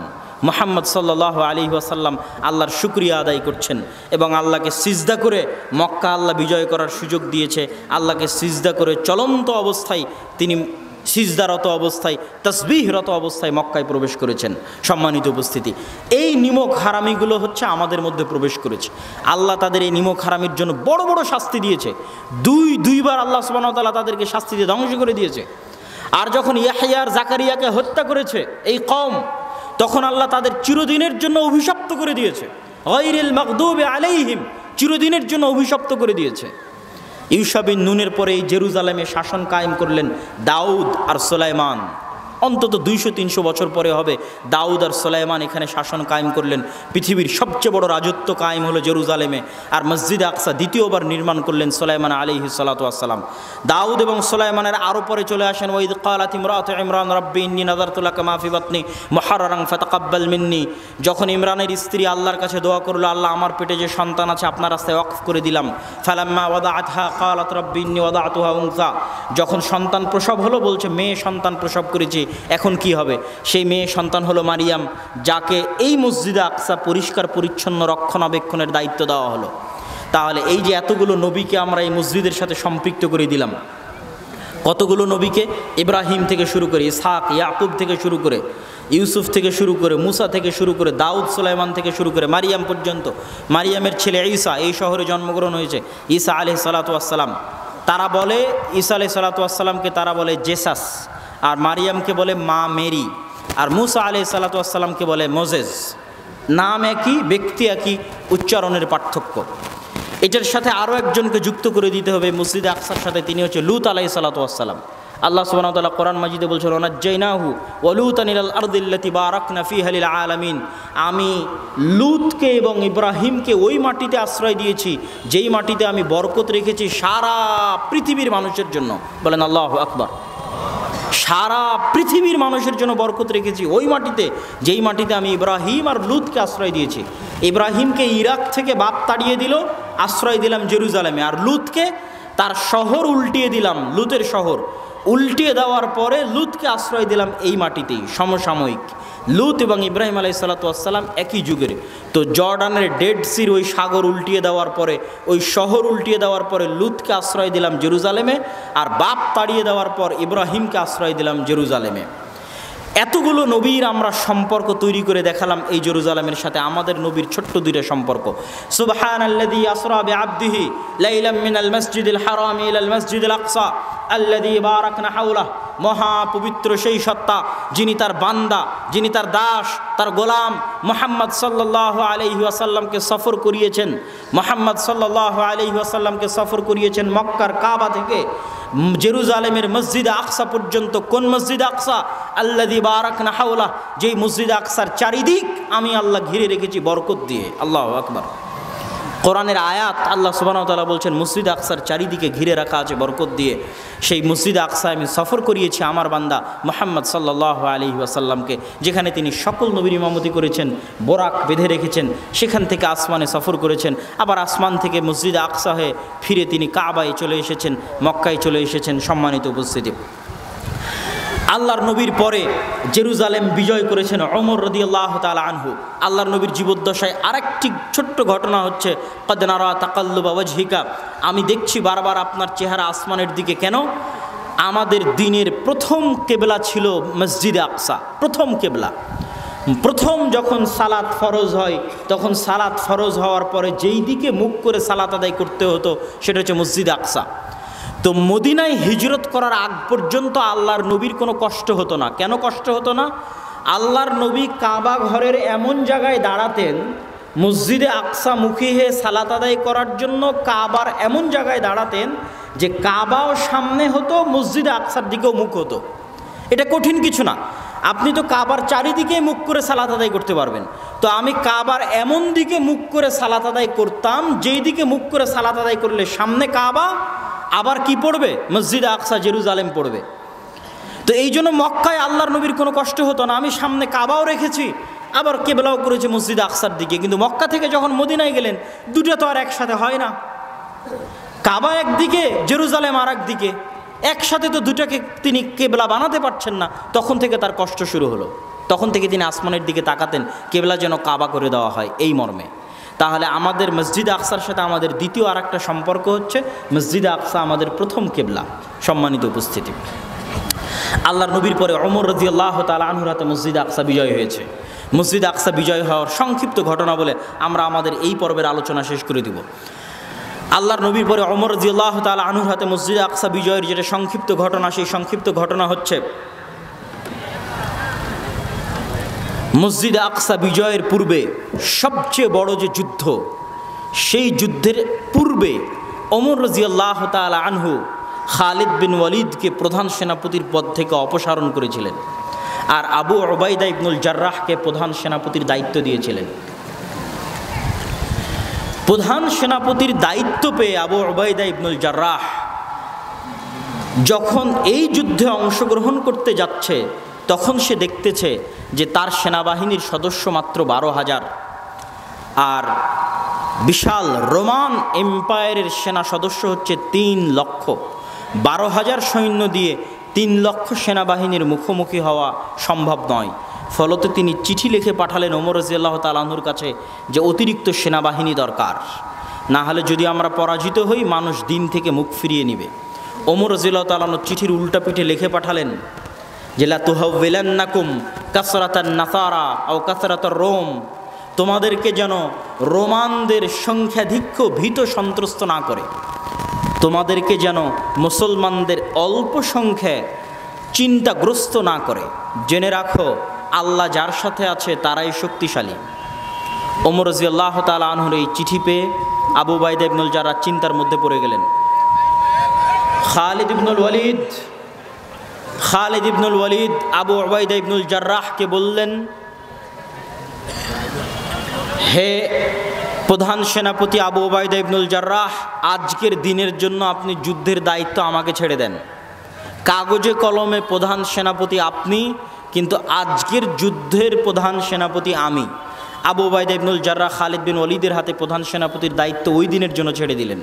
মুহাম্মদ সাল্লাল্লাহু আলাইহি ওয়াসাল্লাম আল্লাহর শুকরিয়া আদায় করছেন এবং আল্লাহকে সিজদা করে, মক্কা আল্লাহ বিজয় করার সুযোগ দিয়েছে, আল্লাহকে সিজদা করে চলন্ত অবস্থায় তিনি সিজদারত অবস্থায়, তাসবিহরত অবস্থায় মক্কায় প্রবেশ করেছেন। সম্মানিত উপস্থিতি, এই নিমক হারামিগুলো হচ্ছে আমাদের মধ্যে প্রবেশ করেছে। আল্লাহ তাদের এই নিমক হারামির জন্য বড় বড় শাস্তি দিয়েছে। দুইবার আল্লাহ সুবহানাহু ওয়া তাআলা তাদেরকে শাস্তি দিয়ে ধ্বংস করে দিয়েছে। আর যখন ইয়াহইয়া আর জাকারিয়াকে হত্যা করেছে এই কওম, তখন আল্লাহ তাদের চিরদিনের জন্য অভিশপ্ত করে দিয়েছে। গায়রিল মাগদুবি আলাইহিম, চিরদিনের জন্য অভিশপ্ত করে দিয়েছে। ইউশা বিন নুনের পরে এই জেরুজালেমে শাসন কায়েম করলেন দাউদ আর সুলাইমান। অন্তত 200-300 বছর পরে হবে দাউদ আর সুলাইমান এখানে শাসন কায়েম করলেন। পৃথিবীর সবচেয়ে বড় রাজত্ব কায়েম হলো জেরুজালেমে। আর মসজিদে আকসা দ্বিতীয়বার নির্মাণ করলেন সুলাইমান আলাইহিস সালাতু ওয়াস সালাম। দাউদ এবং সুলাইমানের আরও পরে চলে আসেন ওয়াইদ ক্বালাত ইমরাতু ইমরান রাব্বি ইন্নী নাযারতু লাকা মা ফি বাতনি মুহাররারান ফাতাকাব্বাল মিন্নি। যখন ইমরানের স্ত্রী আল্লাহর কাছে দোয়া করলো, আল্লাহ আমার পেটে যে সন্তান আছে আপনার রাস্তায় ওয়াকফ করে দিলাম। ফালাম্মা ওয়াদাআতহা ক্বালাত রাব্বি ইন্নী ওয়াদাআতুহা উনসা। যখন সন্তান প্রসব হলো, বলছে মেয়ে সন্তান প্রসব করেছি, এখন কি হবে? সেই মেয়ে সন্তান হলো মারিয়াম, যাকে এই মসজিদে আকসা পরিষ্কার পরিচ্ছন্ন রক্ষণাবেক্ষণের দায়িত্ব দেওয়া হলো। তাহলে এই যে এতগুলো নবীকে আমরা এই মসজিদের সাথে সম্পৃক্ত করে দিলাম, কতগুলো নবীকে, ইব্রাহিম থেকে শুরু করে, ইসহাক ইয়াকুব থেকে শুরু করে, ইউসুফ থেকে শুরু করে, মুসা থেকে শুরু করে, দাউদ সুলাইমান থেকে শুরু করে মারিয়াম পর্যন্ত। মারিয়ামের ছেলে ঈসা এই শহরে জন্মগ্রহণ হয়েছে, ঈসা আলাইহিস সালাতু ওয়াস সালাম। তারা বলে ঈসা আলাইহিস সালাতু ওয়াস সালামকে তারা বলে জেসাস, আর মারিয়ামকে বলে মা মেরি, আর মুসা আলাইহিস সালাতু ওয়াস সালামকে বলে মোজেস। নাম একই, ব্যক্তি একই, উচ্চারণের পার্থক্য। এটার সাথে আরও একজনকে যুক্ত করে দিতে হবে মসজিদে আকসার সাথে, তিনি হচ্ছে লূত আলাইহিস সালাতু ওয়াস সালাম। আল্লাহ সুবহানাহু ওয়া তাআলা কোরআন মাজিদে বলছেন ওয়ানাজ্জাইনাহু ওয়া লূতান ইলাল আরদিল্লাতী বারাকনা ফীহা লিল আলামিন। আমি লূতকে এবং ইব্রাহিমকে ওই মাটিতে আশ্রয় দিয়েছি যেই মাটিতে আমি বরকত রেখেছি সারা পৃথিবীর মানুষের জন্য। বলেন আল্লাহু আকবার। সারা পৃথিবীর মানুষের জন্য বরকত রেখেছি ওই মাটিতে যেই মাটিতে আমি ইব্রাহিম আর লূতকে আশ্রয় দিয়েছি। ইব্রাহিমকে ইরাক থেকে বাপ তাড়িয়ে দিল, আশ্রয় দিলাম জেরুজালেমে, আর লূতকে তার শহর উল্টিয়ে দিলাম, লূতের শহর উল্টিয়ে দেওয়ার পরে লূতকে আশ্রয় দিলাম এই মাটিতেই। সমসাময়িক লূত এবং ইব্রাহিম আলাইহিস সালাতু ওয়াস সালাম একই যুগের। তো জর্ডানের ডেড সির ওই সাগর উল্টিয়ে দেওয়ার পরে, ওই শহর উল্টিয়ে দেওয়ার পরে লূতকে আশ্রয় দিলাম জেরুজালেমে, আর বাপ তাড়িয়ে দেওয়ার পর ইব্রাহিমকে আশ্রয় দিলাম জেরুজালেমে। এতগুলো নবীর আমরা সম্পর্ক তৈরি করে দেখালাম এই জেরুজালেমের সাথে। আমাদের নবীর ছোট্ট দুইটা সম্পর্ক। সুবহানাল্লাযী আসরা বিআবদিহি লাইলাম মিনাল মাসজিদিল হারাম ইলাল মাসজিদিল আকসা আল্লাযী বারাকনা হাওলাহ। মহা পবিত্র সেই সত্তা যিনি তার বান্দা, যিনি তার দাস, তার গোলাম মুহাম্মদ সাল্লাল্লাহু আলাইহি ওয়াসাল্লামকে সফর করিয়েছেন। মুহাম্মদ সাল্লাল্লাহু আলাইহি ওয়াসাল্লামকে সফর করিয়েছেন মক্কার কাবা থেকে জেরুজালেমের মসজিদে আকসা পর্যন্ত। কোন মসজিদে আকসা? আল্লাযী বারাকনা হাওলাহ, যেই মসজিদে আকসার চারিদিক আমি আল্লাহ ঘিরে রেখেছি বরকত দিয়ে। আল্লাহু আকবার। কোরআনের আয়াত আল্লাহ সুবহানাহু ওয়া তাআলা বলছেন মসজিদ আকসার চারিদিকে ঘিরে রাখা আছে বরকত দিয়ে। সেই মসজিদ আকসায় আমি সফর করিয়েছি আমার বান্দা মুহাম্মদ সাল্লাল্লাহু আলাইহি ওয়াসাল্লামকে, যেখানে তিনি সকল নবীর ইমামতি করেছেন, বোরাক বেঁধে রেখেছেন, সেখান থেকে আসমানে সফর করেছেন, আবার আসমান থেকে মসজিদ আকসা হয়ে ফিরে তিনি কাবায় চলে এসেছেন, মক্কায় চলে এসেছেন। সম্মানিত উপস্থিতি, আল্লাহর নবীর পরে জেরুজালেম বিজয় করেছেন ওমর রাদিয়াল্লাহু তাআলা আনহু। আল্লাহর নবীর জীবদ্দশায় আরেকটি ছোট্ট ঘটনা হচ্ছে কদ নারা তাকাল্লুবা ওয়াজহিকা, আমি দেখছি বারবার আপনার চেহারা আসমানের দিকে। কেন? আমাদের দিনের প্রথম কেবলা ছিল মসজিদে আকসা, প্রথম কেবলা। প্রথম যখন সালাত ফরজ হয়, তখন সালাত ফরজ হওয়ার পরে যেই দিকে মুখ করে সালাত আদায় করতে হতো সেটা হচ্ছে মসজিদে আকসা। তো মদিনায় হিজরত করার আগ পর্যন্ত আল্লাহর নবীর কোনো কষ্ট হতো না। কেন কষ্ট হতো না? আল্লাহর নবী কাবা ঘরের এমন জায়গায় দাঁড়াতেন, মসজিদে আকসা মুখী হয়ে সালাত আদায় করার জন্য কাবার এমন জায়গায় দাঁড়াতেন যে কাবাও সামনে হতো, মসজিদে আকসার দিকেও মুখ হতো। এটা কঠিন কিছু না, আপনি তো কাবার চারিদিকে মুখ করে সালাত আদায় করতে পারবেন। তো আমি কাবার এমন দিকে মুখ করে সালাত আদায় করতাম যেই দিকে মুখ করে সালাত আদায় করলে সামনে কাবা, আবার কি পড়বে? মসজিদ আকসা জেরুজালেম পড়বে। তো এই জন্য মক্কায় আল্লাহর নবীর কোনো কষ্ট হতো না। আমি সামনে কাবাও রেখেছি, আবার কেবলাও করেছি মসজিদ আকসার দিকে। কিন্তু মক্কা থেকে যখন মদিনায় গেলেন, দুটো তো আর একসাথে হয় না। কাবা একদিকে, জেরুজালেম আর একদিকে, একসাথে তো দুটাকে তিনি কেবলা বানাতে পারছেন না। তখন থেকে তার কষ্ট শুরু হলো। তখন থেকে তিনি আসমানের দিকে তাকাতেন, কেবলা যেন কাবা করে দেওয়া হয়, এই মর্মে। তাহলে আমাদের মসজিদ আকসার সাথে আমাদের দ্বিতীয় আর একটা সম্পর্ক হচ্ছে, মসজিদ আকসা আমাদের প্রথম কেবলা। সম্মানিত উপস্থিতি, আল্লাহর নবীর পরে ওমর রাদিয়াল্লাহু তাআলা আনহুর হাতে মসজিদ আকসা বিজয় হয়েছে। মসজিদ আকসা বিজয় হওয়ার সংক্ষিপ্ত ঘটনা বলে আমরা আমাদের এই পর্বের আলোচনা শেষ করে দিব। আল্লাহর নবীর পরে ওমর রাদিয়াল্লাহু তাআলা আনহুর হাতে মসজিদ আকসা বিজয়ের যেটা সংক্ষিপ্ত ঘটনা, সেই সংক্ষিপ্ত ঘটনা হচ্ছে মসজিদ আকসা বিজয়ের পূর্বে সবচেয়ে বড় যে যুদ্ধ, সেই যুদ্ধের পূর্বে ওমর রাদিয়াল্লাহু তাআলা আনহু খালিদ বিন ওয়ালিদকে প্রধান সেনাপতির পদ থেকে অপসারণ করেছিলেন, আর আবু উবাইদা ইবনুল জাররাহকে প্রধান সেনাপতির দায়িত্ব দিয়েছিলেন। প্রধান সেনাপতির দায়িত্ব পেয়ে আবু উবাইদা ইবনুল জাররাহ যখন এই যুদ্ধে অংশগ্রহণ করতে যাচ্ছে, তখন সে দেখতেছে যে তার সেনাবাহিনীর সদস্য মাত্র 12,000, আর বিশাল রোমান এম্পায়ারের সেনা সদস্য হচ্ছে 3 লক্ষ। 12,000 সৈন্য দিয়ে 3 লক্ষ সেনাবাহিনীর মুখোমুখি হওয়া সম্ভব নয়। ফলত তিনি চিঠি লিখে পাঠালেন ওমর রাদিয়াল্লাহু তাআলা আনহুর কাছে যে অতিরিক্ত সেনাবাহিনী দরকার, না হলে যদি আমরা পরাজিত হই মানুষ দিন থেকে মুখ ফিরিয়ে নেবে। ওমর রাদিয়াল্লাহু তাআলা আনহু চিঠির উল্টা পিঠে লিখে পাঠালেন যে লা তুহাওয়িলান্নাকুম কাসরাতান নাসারা আও কাসরাতার রোম, তোমাদেরকে যেন রোমানদের সংখ্যাধিক্য ভীত সন্ত্রস্ত না করে, তোমাদেরকে যেন মুসলমানদের অল্প সংখ্যায় চিন্তাগ্রস্ত না করে। জেনে রাখো আল্লাহ যার সাথে আছে তারাই শক্তিশালী। ওমর রাদিয়াল্লাহু তাআলা আনহুর এই চিঠি পেয়ে আবু উবাইদা ইবনুল জাররাহ চিন্তার মধ্যে পড়ে গেলেন। খালিদ ইবনুল ওয়ালিদ আবু উবাইদা ইবনুল জাররাহকে বললেন, হে প্রধান সেনাপতি আবু উবাইদা ইবনুল জাররাহ, আজকের দিনের জন্য আপনি যুদ্ধের দায়িত্ব আমাকে ছেড়ে দেন। কাগজে কলমে প্রধান সেনাপতি আপনি, কিন্তু আজকের যুদ্ধের প্রধান সেনাপতি আমি। আবু উবাইদা ইবনুল জাররাহ খালিদ বিন ওয়ালিদের হাতে প্রধান সেনাপতির দায়িত্ব ওই দিনের জন্য ছেড়ে দিলেন।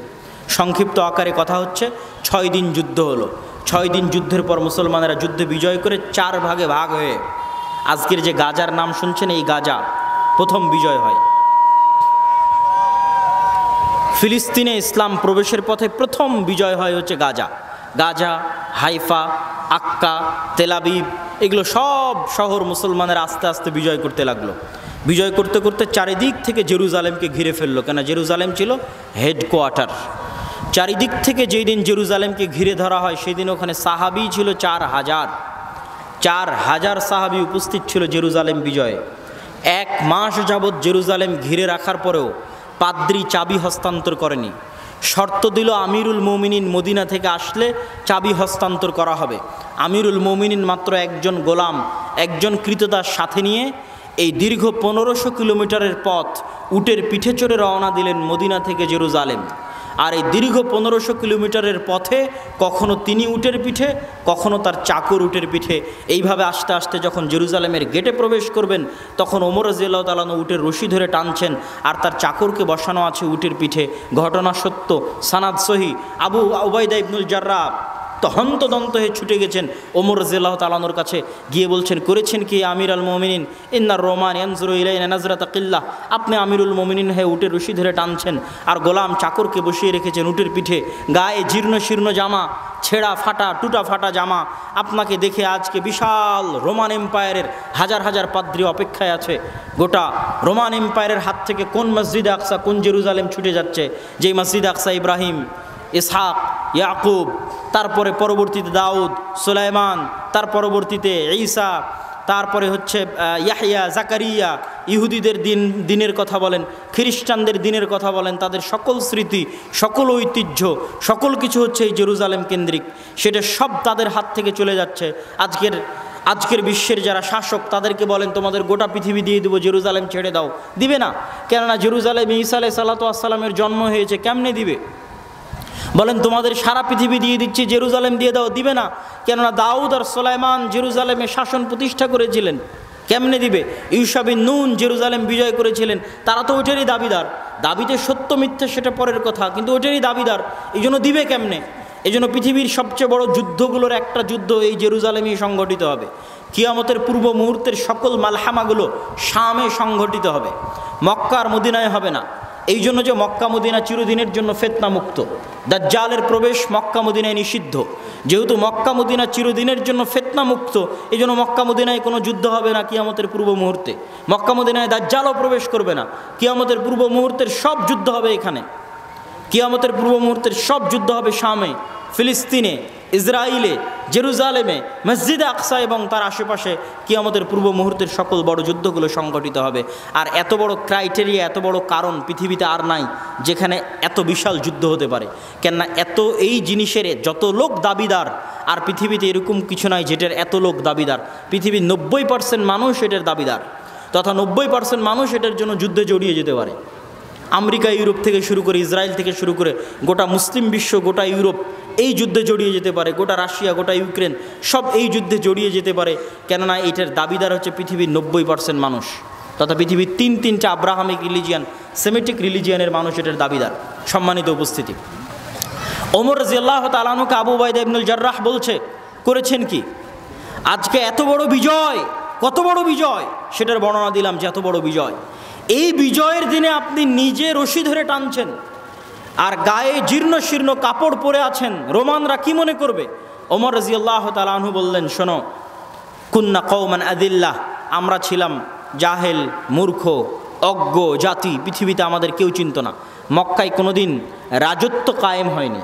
সংক্ষিপ্ত আকারে কথা হচ্ছে, 6 দিন যুদ্ধ হলো। 6 দিন যুদ্ধের পর মুসলমানেরা যুদ্ধে বিজয় করে 4 ভাগে ভাগ হয়ে আজকের যে গাজার নাম শুনছেন, এই গাজা প্রথম বিজয় হয়। ফিলিস্তিনে ইসলাম প্রবেশের পথে প্রথম বিজয় হয় হচ্ছে Gaza, Haifa, Hakka, Tel Aviv, এগুলো সব শহর মুসলমানের আস্তে আস্তে বিজয় করতে লাগলো। বিজয় করতে করতে চারিদিক থেকে জেরুজালেমকে ঘিরে ফেললো, কেন জেরুজালেম ছিল হেডকোয়ার্টার। চারিদিক থেকে যেই দিন জেরুজালেমকে ঘিরে ধরা হয়, সেই দিন ওখানে সাহাবি ছিল 4,000 সাহাবি উপস্থিত ছিল জেরুজালেম বিজয়ে। 1 মাস যাবৎ জেরুজালেম ঘিরে রাখার পরেও পাদ্রী চাবি হস্তান্তর করেনি। শর্ত দিল আমিরুল মুমিনিন মদিনা থেকে আসলে চাবি হস্তান্তর করা হবে। আমিরুল মুমিনিন মাত্র একজন গোলাম, একজন কৃতদাস সাথে নিয়ে এই দীর্ঘ 1500 কিলোমিটারের পথ উটের পিঠে চড়ে রওনা দিলেন মদিনা থেকে জেরুজালেম। আর এই দীর্ঘ 1500 কিলোমিটারের পথে কখনো তিনি উটের পিঠে, কখনো তার চাকর উটের পিঠে, এইভাবে আস্তে আস্তে যখন জেরুজালেমের গেটে প্রবেশ করবেন তখন ওমর রাদিয়াল্লাহু তাআলা উটের রশি ধরে টানছেন আর তার চাকরকে বসানো আছে উটের পিঠে। ঘটনা সত্য, সানাদ সহি। আবু উবাইদা ইবনুল জাররাহ হন্তদন্ত হয়ে ছুটে গেছেন ওমর রাদিয়াল্লাহু তাআলার কাছে, গিয়ে বলছেন, করেছেন কি আমির আল মুমিনিন, ইন্নার রহমান ইয়ানজুরু ইলাইনা নাজরাতা কিল্লাহ, আপনি আমিরুল মুমিনিন হয়ে উটের রশি ধরে টানছেন আর গোলাম চাকরকে বসিয়ে রেখেছেন উটের পিঠে, গায়ে জীর্ণ শীর্ণ জামা, ছেঁড়া ফাটা টুটা ফাটা জামা। আপনাকে দেখে আজকে বিশাল রোমান এম্পায়ারের হাজার হাজার পাদ্রী অপেক্ষায় আছে। গোটা রোমান এম্পায়ারের হাত থেকে কোন মসজিদে আকসা, কোন জেরুজালেম ছুটে যাচ্ছে, যেই মসজিদে আকসা ইব্রাহিম, ইসহাক, ইয়াকুব, তারপরে পরবর্তীতে দাউদ, সুলাইমান, তার পরবর্তীতে ঈসা, তারপরে হচ্ছে ইয়াহইয়া, জাকারিয়া, ইহুদিদের দিনের কথা বলেন, খ্রিস্টানদের দিনের কথা বলেন, তাদের সকল স্মৃতি, সকল ঐতিহ্য, সকল কিছু হচ্ছে এই জেরুজালেম কেন্দ্রিক। সেটা সব তাদের হাত থেকে চলে যাচ্ছে। আজকের বিশ্বের যারা শাসক তাদেরকে বলেন তোমাদের গোটা পৃথিবী দিয়ে দেবো, জেরুজালেম ছেড়ে দাও, দিবে না। কেননা জেরুজালেমে ঈসা আলাইহিস সালাতু ওয়াস সালামের জন্ম হয়েছে, কেমনে দিবে? বলেন তোমাদের সারা পৃথিবী দিয়ে দিচ্ছি, জেরুজালেম দিয়ে দাও, দিবে না। কেননা দাউদ আর সুলাইমান জেরুজালেমে শাসন প্রতিষ্ঠা করেছিলেন, কেমনে দিবে? ইউশা বিন নুন জেরুজালেম বিজয় করেছিলেন, তারা তো ওইটারই দাবিদার। দাবিতে সত্য মিথ্যে সেটা পরের কথা, কিন্তু ওইটারই দাবিদার, এই জন্য দিবে কেমনে? এই জন্য পৃথিবীর সবচেয়ে বড় যুদ্ধগুলোর একটা যুদ্ধ এই জেরুজালেমেই সংগঠিত হবে। কিয়ামতের পূর্ব মুহূর্তের সকল মালহামাগুলো শামে সংগঠিত হবে, মক্কা আর মদিনায় হবে না। এই জন্য যে মক্কা মদিনা চিরদিনের জন্য ফিতনা মুক্ত, দাজ্জালের প্রবেশ মক্কা মদিনায় নিষিদ্ধ। যেহেতু মক্কা মদিনা চিরদিনের জন্য ফিতনা মুক্ত, এই জন্য মক্কা মদিনায় কোনো যুদ্ধ হবে না কিয়ামতের পূর্ব মুহূর্তে। মক্কা মদিনায় দাজ্জালও প্রবেশ করবে না। কিয়ামতের পূর্ব মুহূর্তের সব যুদ্ধ হবে এখানে। কিয়ামতের পূর্ব মুহূর্তের সব যুদ্ধ হবে শামে, ফিলিস্তিনে, ইসরায়েলে, জেরুজালেমে, মসজিদে আকসা এবং তার আশেপাশে। কিয়ামতের পূর্ব মুহূর্তের সকল বড় যুদ্ধগুলো সংগঠিত হবে। আর এত বড় ক্রাইটেরিয়া, এত বড় কারণ পৃথিবীতে আর নাই যেখানে এত বিশাল যুদ্ধ হতে পারে। কেননা এই জিনিসের যত লোক দাবিদার, আর পৃথিবীতে এরকম কিছু নাই যেটার এত লোক দাবিদার। পৃথিবীর 90% মানুষ এটার দাবিদার, তথা 90% মানুষ এটার জন্য যুদ্ধে জড়িয়ে যেতে পারে। আমেরিকা, ইউরোপ থেকে শুরু করে, ইসরায়েল থেকে শুরু করে গোটা মুসলিম বিশ্ব, গোটা ইউরোপ এই যুদ্ধে জড়িয়ে যেতে পারে। গোটা রাশিয়া, গোটা ইউক্রেন সব এই যুদ্ধে জড়িয়ে যেতে পারে। কেননা এইটার দাবিদার হচ্ছে পৃথিবীর 90% মানুষ, তথা পৃথিবীর তিনটা আব্রাহামিক রিলিজিয়ান, সেমিটিক রিলিজিয়ানের মানুষ এটার দাবিদার। সম্মানিত উপস্থিতি, ওমর রাদিয়াল্লাহু তাআলা আনহুকে আবু উবাইদা ইবনুল জাররাহ বলছে, করেছেন কি? আজকে এত বড় বিজয়, কত বড় বিজয় সেটার বর্ণনা দিলাম যে এত বড় বিজয়। এই বিজয়ের দিনে আপনি নিজে রশি ধরে টানছেন আর গায়ে জীর্ণ শীর্ণ কাপড় পরে আছেন, রোমানরা কি মনে করবে? ওমর রাদিয়াল্লাহু তাআলা আনহু বললেন, শোনো, কুন্না কওমান আদিল্লাহ, আমরা ছিলাম জাহেল, মূর্খ, অজ্ঞ জাতি, পৃথিবীতে আমাদের কেউ চিনত না। মক্কায় কোনোদিন রাজত্ব কায়েম হয়নি,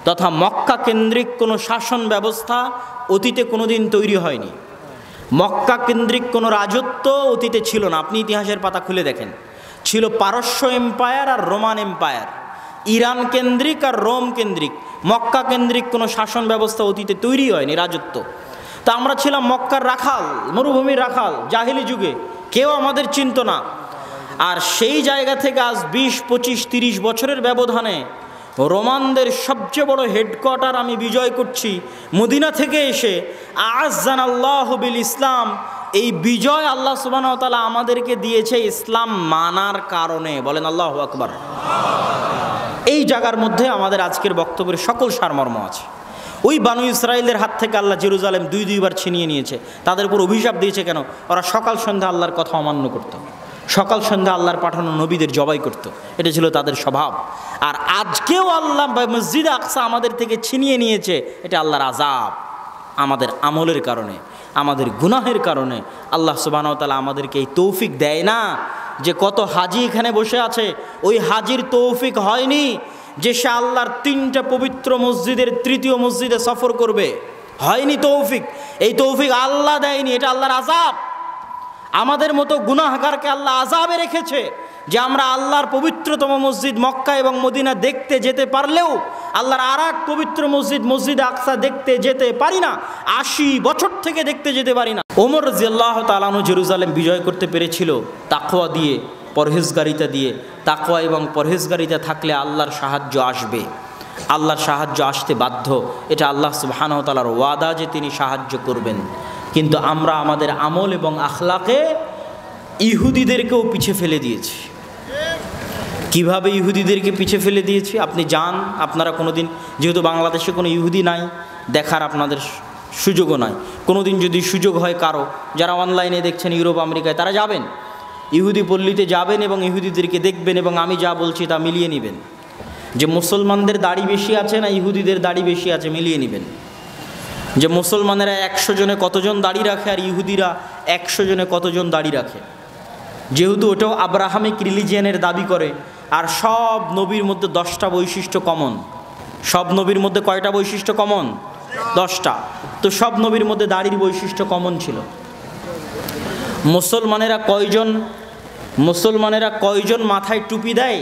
তথা মক্কা কেন্দ্রিক কোনো শাসন ব্যবস্থা অতীতে কোনোদিন তৈরি হয়নি। মক্কা কেন্দ্রিক কোনো রাজত্ব অতীতে ছিল না। আপনি ইতিহাসের পাতা খুলে দেখেন, ছিল পারস্য এম্পায়ার আর রোমান এম্পায়ার, ইরান কেন্দ্রিক আর রোম কেন্দ্রিক। মক্কা কেন্দ্রিক কোনো শাসন ব্যবস্থা অতীতে তৈরি হয়নি, রাজত্ব। তা আমরা ছিলাম মক্কার রাখাল, মরুভূমির রাখাল, জাহিলি যুগে কেউ আমাদের চিনত না। আর সেই জায়গা থেকে আজ 20, 25, 30 বছরের ব্যবধানে রোমানদের সবচেয়ে বড় হেডকোয়ার্টার আমি বিজয় করছি মদিনা থেকে এসে। আ'আজ্জানাল্লাহু বিল ইসলাম, এই বিজয় আল্লাহ সুবহানাহু ওয়া তাআলা আমাদেরকে দিয়েছে ইসলাম মানার কারণে। বলেন আল্লাহু আকবার। এই জায়গার মধ্যে আমাদের আজকের বক্তব্যের সকল সারমর্ম আছে। ওই বানু ইসরায়েলের হাত থেকে আল্লাহ জেরুজালেম 2বার ছিনিয়ে নিয়েছে। তাদের উপর অভিশাপ দিয়েছে কেন? ওরা সকাল সন্ধ্যা আল্লাহর কথা অমান্য করত, সকাল সন্ধ্যা আল্লাহর পাঠানো নবীদের জবাই করত, এটা ছিল তাদের স্বভাব। আর আজকেও আল্লাহ মসজিদে আকসা আমাদের থেকে ছিনিয়ে নিয়েছে, এটা আল্লাহর আযাব। আমাদের আমলের কারণে, আমাদের গুনাহের কারণে আল্লাহ সুবহানাহু ওয়া তাআলা আমাদেরকে এই তৌফিক দেয় না। যে কত হাজি এখানে বসে আছে, ওই হাজির তৌফিক হয়নি যে সে আল্লাহর 3টা পবিত্র মসজিদের 3য় মসজিদে সফর করবে, হয়নি তৌফিক। এই তৌফিক আল্লাহ দেয়নি, এটা আল্লাহর আযাব। আমাদের মতো গুনাহগারকে আল্লাহ আযাবে রেখেছে। যে আমরা আল্লাহর পবিত্রতম মসজিদ মক্কা এবং মদিনা দেখতে যেতে পারলেও আল্লাহর আর এক পবিত্র মসজিদ মসজিদ আকসা দেখতে যেতে পারি না, 80 বছর থেকে দেখতে যেতে পারি না। ওমর রাদিয়াল্লাহু তাআলা আনহু জেরুজালেম বিজয় করতে পেরেছিল তাকওয়া দিয়ে, পরহেজগারিতা দিয়ে। তাকওয়া এবং পরহেজগারিতা থাকলে আল্লাহর সাহায্য আসবে, আল্লাহর সাহায্য আসতে বাধ্য। এটা আল্লাহ সুবহানাহু ওয়া তাআলার ওয়াদা যে তিনি সাহায্য করবেন। কিন্তু আমরা আমাদের আমল এবং আখলাকে ইহুদিদেরকেও পিছে ফেলে দিয়েছি। কিভাবে ইহুদিদেরকে পিছে ফেলে দিয়েছি? আপনি যান, আপনারা কোনো দিন, যেহেতু বাংলাদেশে কোনো ইহুদি নাই, দেখার আপনাদের সুযোগও নাই, কোনো দিন যদি সুযোগ হয় কারো, যারা অনলাইনে দেখছেন ইউরোপ আমেরিকায়, তারা যাবেন, ইহুদি পল্লীতে যাবেন এবং ইহুদিদেরকে দেখবেন এবং আমি যা বলছি তা মিলিয়ে নেবেন, যে মুসলমানদের দাড়ি বেশি আছে না ইহুদিদের দাড়ি বেশি আছে মিলিয়ে নেবেন। যে মুসলমানেরা 100 জনে কতজন দাড়ি রাখে আর ইহুদিরা 100 জনে কতজন দাড়ি রাখে। যেহেতু ওটাও আব্রাহামিক রিলিজিয়ানের দাবি করে, আর সব নবীর মধ্যে 10টা বৈশিষ্ট্য কমন। সব নবীর মধ্যে কয়টা বৈশিষ্ট্য কমন? 10টা। তো সব নবীর মধ্যে দাড়ির বৈশিষ্ট্য কমন ছিল। মুসলমানেরা কয়জন মাথায় টুপি দেয়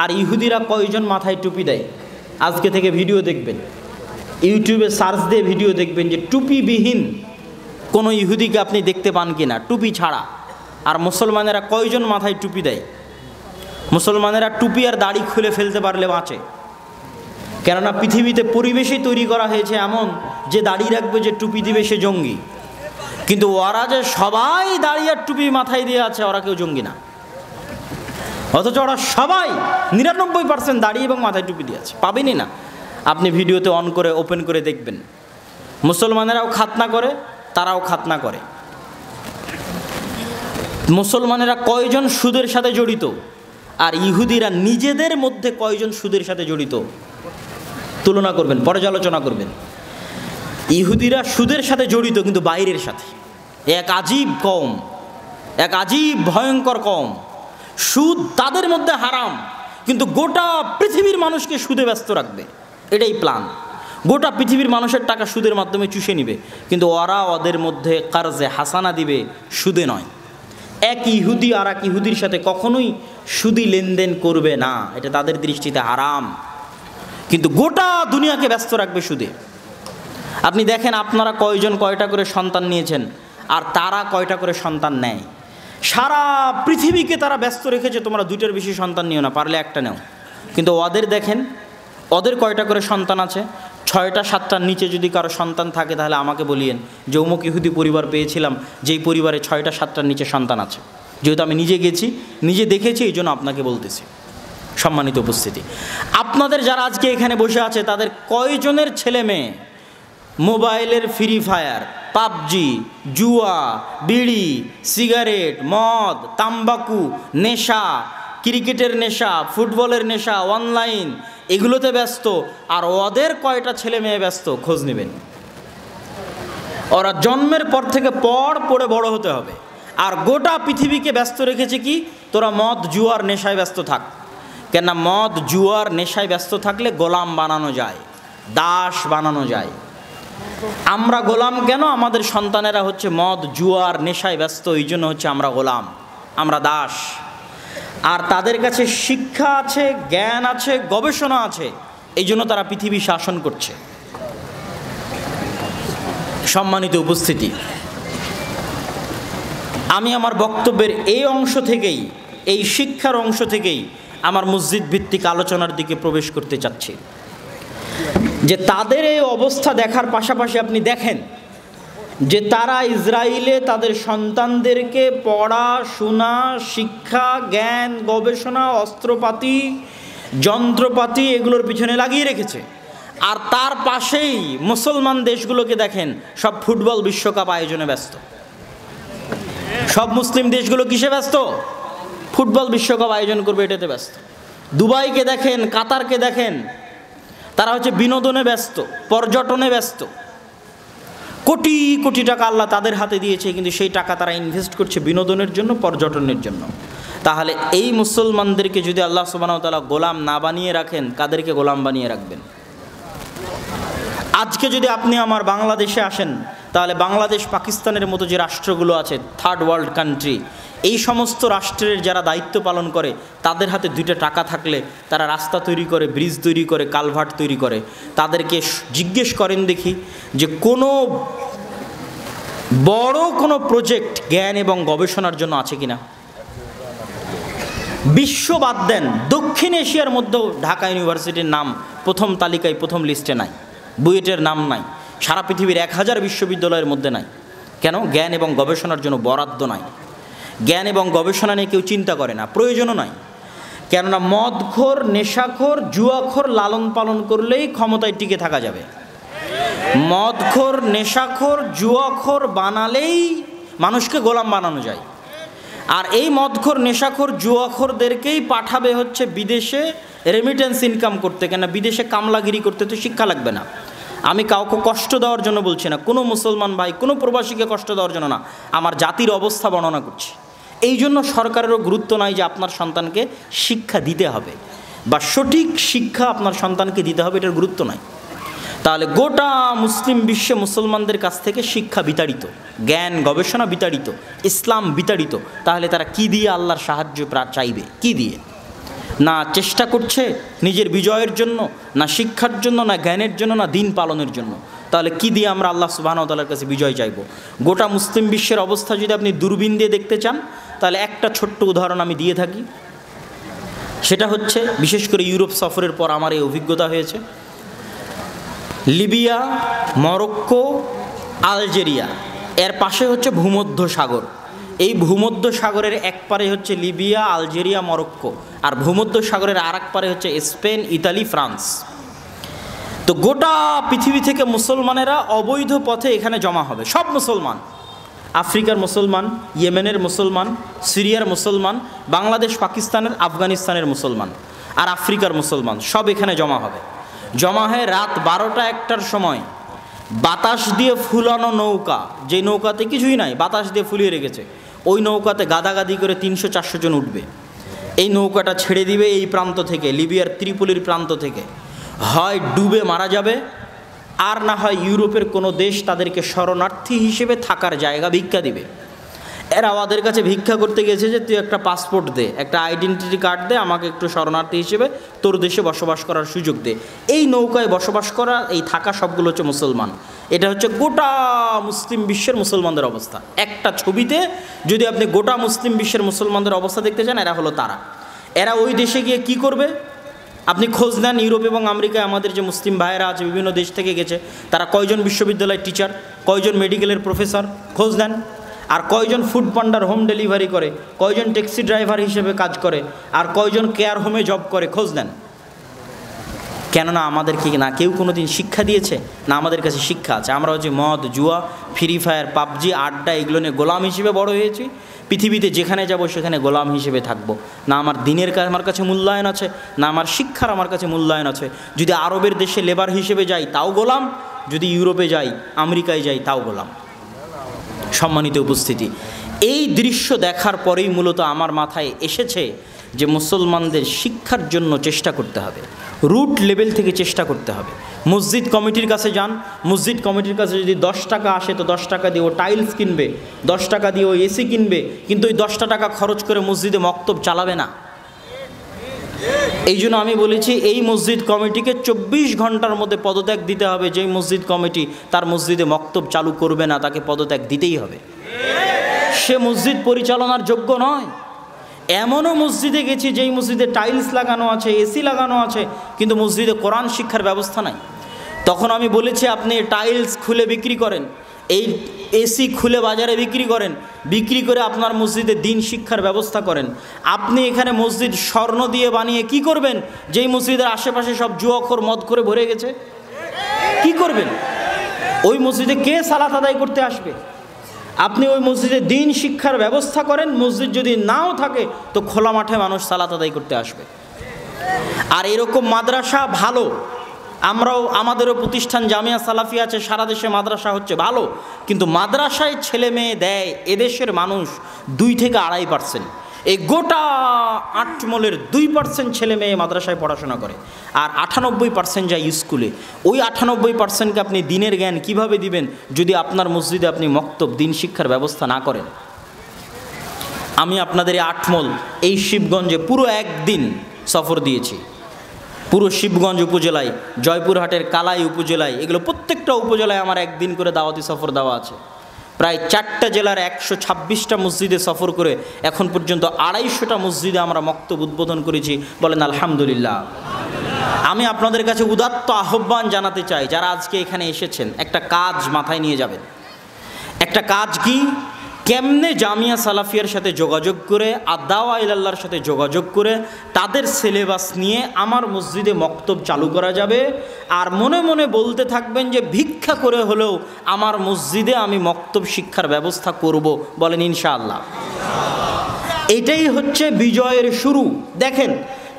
আর ইহুদিরা কয়জন মাথায় টুপি দেয়? আজকে থেকে ভিডিও দেখবেন, ইউটিউবে সার্চ দিয়ে ভিডিও দেখবেন যে টুপিবিহীন কোনো ইহুদিকে আপনি দেখতে পান কিনা, টুপি ছাড়া। আর মুসলমানেরা কয়জন মাথায় টুপি দেয়? মুসলমানেরা টুপি আর দাড়ি খুলে ফেলতে পারলে বাঁচে, কেননা পৃথিবীতে পরিবেশই তৈরি করা হয়েছে এমন যে দাড়ি রাখবে, যে টুপি দিবে সে জঙ্গি। কিন্তু ওরা যে সবাই দাড়ি আর টুপি মাথায় দিয়ে আছে, ওরা কেউ জঙ্গি না। অথচ ওরা সবাই 99% দাড়ি এবং মাথায় টুপি দিয়ে আছে, পাবেনই না। আপনি ভিডিওতে অন করে ওপেন করে দেখবেন। মুসলমানেরাও খাতনা করে, তারাও খাতনা করে। মুসলমানেরা কয়জন সুদের সাথে জড়িত আর ইহুদিরা নিজেদের মধ্যে কয়জন সুদের সাথে জড়িত? তুলনা করবেন, পর্যালোচনা করবেন। ইহুদিরা সুদের সাথে জড়িত কিন্তু বাইরের সাথে। এক আজীব কওম, এক আজীব ভয়ঙ্কর কওম। সুদ তাদের মধ্যে হারাম, কিন্তু গোটা পৃথিবীর মানুষকে সুদে ব্যস্ত রাখবে, এটাই প্ল্যান। গোটা পৃথিবীর মানুষের টাকা সুদের মাধ্যমে চুষে নিবে, কিন্তু ওরা ওদের মধ্যে কারজে হাসানা দিবে, সুদে নয়। এক ইহুদি আর এক ইহুদির সাথে কখনোই সুদি লেনদেন করবে না, এটা তাদের দৃষ্টিতে হারাম, কিন্তু গোটা দুনিয়াকে ব্যস্ত রাখবে সুদে। আপনি দেখেন আপনারা কয়জন কয়টা করে সন্তান নিয়েছেন আর তারা কয়টা করে সন্তান নেয়। সারা পৃথিবীকে তারা ব্যস্ত রেখেছে, তোমরা 2টার বেশি সন্তান নিও না, পারলে একটা নাও। কিন্তু ওদের দেখেন, ওদের কয়টা করে সন্তান আছে? 6টা 7টার নিচে যদি কারো সন্তান থাকে তাহলে আমাকে বলিয়েন যে অমুক ইহুদি পরিবার পেয়েছিলাম যেই পরিবারে 6টা 7টার নিচে সন্তান আছে। যেহেতু আমি নিজে গেছি, নিজে দেখেছি, এই জন্য আপনাকে বলতেছি। সম্মানিত উপস্থিতি, আপনাদের যারা আজকে এখানে বসে আছে তাদের কয়জনের ছেলে মেয়ে মোবাইলের ফ্রি ফায়ার, পাবজি, জুয়া, বিড়ি, সিগারেট, মদ, তাম্বাকু, নেশা, ক্রিকেটের নেশা, ফুটবলের নেশা, অনলাইন, এগুলোতে ব্যস্ত? আর ওদের কয়টা ছেলে মেয়ে ব্যস্ত? খোঁজ নেবেন। ওরা জন্মের পর থেকে পড়ে বড় হতে হবে, আর গোটা পৃথিবীকে ব্যস্ত রেখেছে কি? তোরা মদ জুয়ার নেশায় ব্যস্ত থাক। কেননা মদ জুয়ার নেশায় ব্যস্ত থাকলে গোলাম বানানো যায়, দাস বানানো যায়। আমরা গোলাম কেন? আমাদের সন্তানেরা হচ্ছে মদ জুয়ার নেশায় ব্যস্ত, এই জন্য হচ্ছে আমরা গোলাম, আমরা দাস। আর তাদের কাছে শিক্ষা আছে, জ্ঞান আছে, গবেষণা আছে, এই জন্য তারা পৃথিবী শাসন করছে। সম্মানিত উপস্থিতি, আমি আমার বক্তব্যের এই অংশ থেকেই, এই শিক্ষার অংশ থেকেই আমার মসজিদ ভিত্তিক আলোচনার দিকে প্রবেশ করতে চাচ্ছি। যে তাদের এই অবস্থা দেখার পাশাপাশি আপনি দেখেন যে তারা ইসরায়েলে তাদের সন্তানদেরকে পড়াশোনা, শিক্ষা, জ্ঞান, গবেষণা, অস্ত্রপাতি, যন্ত্রপাতি এগুলোর পিছনে লাগিয়ে রেখেছে। আর তার পাশেই মুসলমান দেশগুলোকে দেখেন, সব ফুটবল বিশ্বকাপ আয়োজনে ব্যস্ত। সব মুসলিম দেশগুলো কিসে ব্যস্ত? ফুটবল বিশ্বকাপ আয়োজন করবে, এটাতে ব্যস্ত। দুবাইকে দেখেন, কাতারকে দেখেন, তারা হচ্ছে বিনোদনে ব্যস্ত, পর্যটনে ব্যস্ত। কোটি কোটি টাকা আল্লাহ তাদের হাতে দিয়েছে, কিন্তু সেই টাকা তারা ইনভেস্ট করছে বিনোদনের জন্য, পর্যটনের জন্য। তাহলে এই মুসলমানদেরকে যদি আল্লাহ সুবহানাহু ওয়া তাআলা গোলাম না বানিয়ে রাখেন, কাদেরকে গোলাম বানিয়ে রাখবেন? আজকে যদি আপনি আমার বাংলাদেশে আসেন, তাহলে বাংলাদেশ পাকিস্তানের মতো যে রাষ্ট্রগুলো আছে থার্ড ওয়ার্ল্ড কান্ট্রি, এই সমস্ত রাষ্ট্রের যারা দায়িত্ব পালন করে তাদের হাতে দুইটা টাকা থাকলে তারা রাস্তা তৈরি করে, ব্রিজ তৈরি করে, কালভার্ট তৈরি করে। তাদেরকে জিজ্ঞেস করেন দেখি যে কোনো বড় কোনো প্রজেক্ট জ্ঞান এবং গবেষণার জন্য আছে কিনা। বিশ্ব বাদ দেন, দক্ষিণ এশিয়ার মধ্যেও ঢাকা ইউনিভার্সিটির নাম প্রথম তালিকায়, প্রথম লিস্টে নাই, বুয়েটের নাম নাই, সারা পৃথিবীর 1000 বিশ্ববিদ্যালয়ের মধ্যে নাই। কেন? জ্ঞান এবং গবেষণার জন্য বরাদ্দ নাই। জ্ঞান এবং গবেষণা নিয়ে কেউ চিন্তা করে না, প্রয়োজনও নাই। কেননা মদখোর, নেশাখোর, জুয়াখোর লালন পালন করলেই ক্ষমতায় টিকে থাকা যাবে। মদখোর, নেশাখোর, জুয়াখোর বানালেই মানুষকে গোলাম বানানো যায়। আর এই মদখোর, নেশাখোর, জুয়াখোরদেরকেই পাঠাবে হচ্ছে বিদেশে রেমিটেন্স ইনকাম করতে। কেন? বিদেশে কামলাগিরি করতে তো শিক্ষা লাগবে না। আমি কাউকে কষ্ট দেওয়ার জন্য বলছি না, কোনো মুসলমান ভাই, কোনো প্রবাসীকে কষ্ট দেওয়ার জন্য না, আমার জাতির অবস্থা বর্ণনা করছি। এই জন্য সরকারেরও গুরুত্ব নাই যে আপনার সন্তানকে শিক্ষা দিতে হবে বা সঠিক শিক্ষা আপনার সন্তানকে দিতে হবে, এটার গুরুত্ব নাই। তাহলে গোটা মুসলিম বিশ্বে মুসলমানদের কাছ থেকে শিক্ষা বিতাড়িত, জ্ঞান গবেষণা বিতাড়িত, ইসলাম বিতাড়িত। তাহলে তারা কি দিয়ে আল্লাহর সাহায্য চাইবে? কি দিয়ে? না চেষ্টা করছে নিজের বিজয়ের জন্য, না শিক্ষার জন্য, না জ্ঞানের জন্য, না দিন পালনের জন্য। তাহলে কি দিয়ে আমরা আল্লাহ সুবহানাহু ওয়া তাআলার কাছে বিজয় চাইব? গোটা মুসলিম বিশ্বের অবস্থা যদি আপনি দূরবীন দিয়ে দেখতে চান, তাহলে একটা ছোট্ট উদাহরণ আমি দিয়ে থাকি। সেটা হচ্ছে, বিশেষ করে ইউরোপ সফরের পর আমার এই অভিজ্ঞতা হয়েছে। লিবিয়া, মরক্কো, আলজেরিয়া, এর পাশে হচ্ছে ভূমধ্য সাগর। এই ভূমধ্য সাগরের এক পারে হচ্ছে লিবিয়া, আলজেরিয়া, মরক্কো, আর ভূমধ্য সাগরের আর এক পারে হচ্ছে স্পেন, ইতালি, ফ্রান্স। তো গোটা পৃথিবী থেকে মুসলমানেরা অবৈধ পথে এখানে জমা হবে। সব মুসলমান, আফ্রিকার মুসলমান, ইয়েমেনের মুসলমান, সিরিয়ার মুসলমান, বাংলাদেশ, পাকিস্তানের, আফগানিস্তানের মুসলমান আর আফ্রিকার মুসলমান সব এখানে জমা হবে। জমা হয়ে রাত 12টা-1টার সময় বাতাস দিয়ে ফুলানো নৌকা, যে নৌকাতে কিছুই নাই, বাতাস দিয়ে ফুলিয়ে রেখেছে, ওই নৌকাতে গাদাগাদি করে 300-400 জন উঠবে। এই নৌকাটা ছেড়ে দিবে এই প্রান্ত থেকে, লিবিয়ার ত্রিপোলির প্রান্ত থেকে। হয় ডুবে মারা যাবে, আর না হয় ইউরোপের কোনো দেশ তাদেরকে শরণার্থী হিসেবে থাকার জায়গা ভিক্ষা দিবে। এরা আমাদের কাছে ভিক্ষা করতে গেছে যে তুই একটা পাসপোর্ট দে, একটা আইডেন্টিটি কার্ড দে, আমাকে একটু শরণার্থী হিসেবে তোর দেশে বসবাস করার সুযোগ দে। এই নৌকায় বসবাস করা, এই থাকা সবগুলো হচ্ছে মুসলমান। এটা হচ্ছে গোটা মুসলিম বিশ্বের মুসলমানদের অবস্থা। একটা ছবিতে যদি আপনি গোটা মুসলিম বিশ্বের মুসলমানদের অবস্থা দেখতে চান, এরা হলো তারা। এরা ওই দেশে গিয়ে কি করবে? আপনি খোঁজ নেন, ইউরোপ এবং আমেরিকায় আমাদের যে মুসলিম ভাইয়েরা আছে বিভিন্ন দেশ থেকে গেছে, তারা কয়জন বিশ্ববিদ্যালয়ের টিচার, কয়জন মেডিকেলের প্রফেসর, খোঁজ নেন। আর কয়জন ফুড পান্ডার, হোম ডেলিভারি করে, কয়জন ট্যাক্সি ড্রাইভার হিসেবে কাজ করে, আর কয়জন কেয়ার হোমে জব করে, খোঁজ নেন। কেননা আমাদেরকে না কেউ কোনো দিন শিক্ষা দিয়েছে, না আমাদের কাছে শিক্ষা আছে। আমরা হচ্ছে মদ, জুয়া, ফ্রি ফায়ার, পাবজি, আড্ডা, এগুলো নিয়ে গোলাম হিসেবে বড় হয়েছি। পৃথিবীতে যেখানে যাব সেখানে গোলাম হিসেবে থাকবো। না আমার দিনের কাছে আমার কাছে মূল্যায়ন আছে, না আমার শিক্ষার আমার কাছে মূল্যায়ন আছে। যদি আরবের দেশে লেবার হিসেবে যাই তাও গোলাম, যদি ইউরোপে যাই, আমেরিকায় যাই তাও গোলাম। সম্মানিত উপস্থিতি, এই দৃশ্য দেখার পরেই মূলত আমার মাথায় এসেছে যে মুসলমানদের শিক্ষার জন্য চেষ্টা করতে হবে, রুট লেভেল থেকে চেষ্টা করতে হবে। মসজিদ কমিটির কাছে যান, মসজিদ কমিটির কাছে যদি 10 টাকা আসে তো 10 টাকা দিয়ে ও টাইলস কিনবে, 10 টাকা দিয়ে ও এসি কিনবে, কিন্তু ওই 10টা টাকা খরচ করে মসজিদে মক্তব চালাবে না। এই জন্য আমি বলেছি এই মসজিদ কমিটিকে 24 ঘন্টার মধ্যে পদত্যাগ দিতে হবে। যেই মসজিদ কমিটি তার মসজিদে মক্তব চালু করবে না, তাকে পদত্যাগ দিতেই হবে। সে মসজিদ পরিচালনার যোগ্য নয়। এমনও মসজিদে গেছি যেই মসজিদে টাইলস লাগানো আছে, এসি লাগানো আছে, কিন্তু মসজিদে কোরআন শিক্ষার ব্যবস্থা নাই। তখন আমি বলেছি আপনি টাইলস খুলে বিক্রি করেন, এই এসি খুলে বাজারে বিক্রি করেন, বিক্রি করে আপনার মসজিদে দিন শিক্ষার ব্যবস্থা করেন। আপনি এখানে মসজিদ স্বর্ণ দিয়ে বানিয়ে কি করবেন? যেই মসজিদের আশেপাশে সব জুয়াখোর, মদ করে ভরে গেছে, কি করবেন? ওই মসজিদে কে সালাত আদায় করতে আসবে? আপনি ওই মসজিদে দিন শিক্ষার ব্যবস্থা করেন। মসজিদ যদি নাও থাকে তো খোলা মাঠে মানুষ সালাত আদায় করতে আসবে। আর এরকম মাদ্রাসা ভালো, আমরাও আমাদেরও প্রতিষ্ঠান জামিয়া সালাফি আছে, সারা দেশে মাদ্রাসা হচ্ছে ভালো, কিন্তু মাদ্রাসায় ছেলে মেয়ে দেয় এদেশের মানুষ 2 থেকে 2.5%। এই গোটা আটমলের 2% ছেলে মেয়ে মাদ্রাসায় পড়াশোনা করে, আর 98% যায় স্কুলে। ওই 98%কে আপনি দিনের জ্ঞান কিভাবে দিবেন যদি আপনার মসজিদে আপনি মক্তব দিন শিক্ষার ব্যবস্থা না করেন? আমি আপনাদের এই আটমল, এই শিবগঞ্জে পুরো একদিন সফর দিয়েছি। পুরো শিবগঞ্জ উপজেলায়, জয়পুরহাটের কালাই উপজেলায়, এগুলো প্রত্যেকটা উপজেলায় আমার একদিন করে দাওয়াতি সফর দেওয়া আছে। প্রায় 4টা জেলার 126টা মসজিদে সফর করে এখন পর্যন্ত 250টা মসজিদে আমরা মক্তব উদ্বোধন করেছি। বলেন আলহামদুলিল্লাহ। আমি আপনাদের কাছে উদাত্ত আহ্বান জানাতে চাই, যারা আজকে এখানে এসেছেন, একটা কাজ মাথায় নিয়ে যাবেন। একটা কাজ কি? কেমনে জামিয়া সালাফিয়ার সাথে যোগাযোগ করে, আদাওয়া ইলাল্লাহর সাথে যোগাযোগ করে তাদের সিলেবাস নিয়ে আমার মসজিদে মক্তব চালু করা যাবে। আর মনে মনে বলতে থাকবেন যে ভিক্ষা করে হলেও আমার মসজিদে আমি মক্তব শিক্ষার ব্যবস্থা করব। বলেন ইনশাআল্লাহ। এটাই হচ্ছে বিজয়ের শুরু। দেখেন,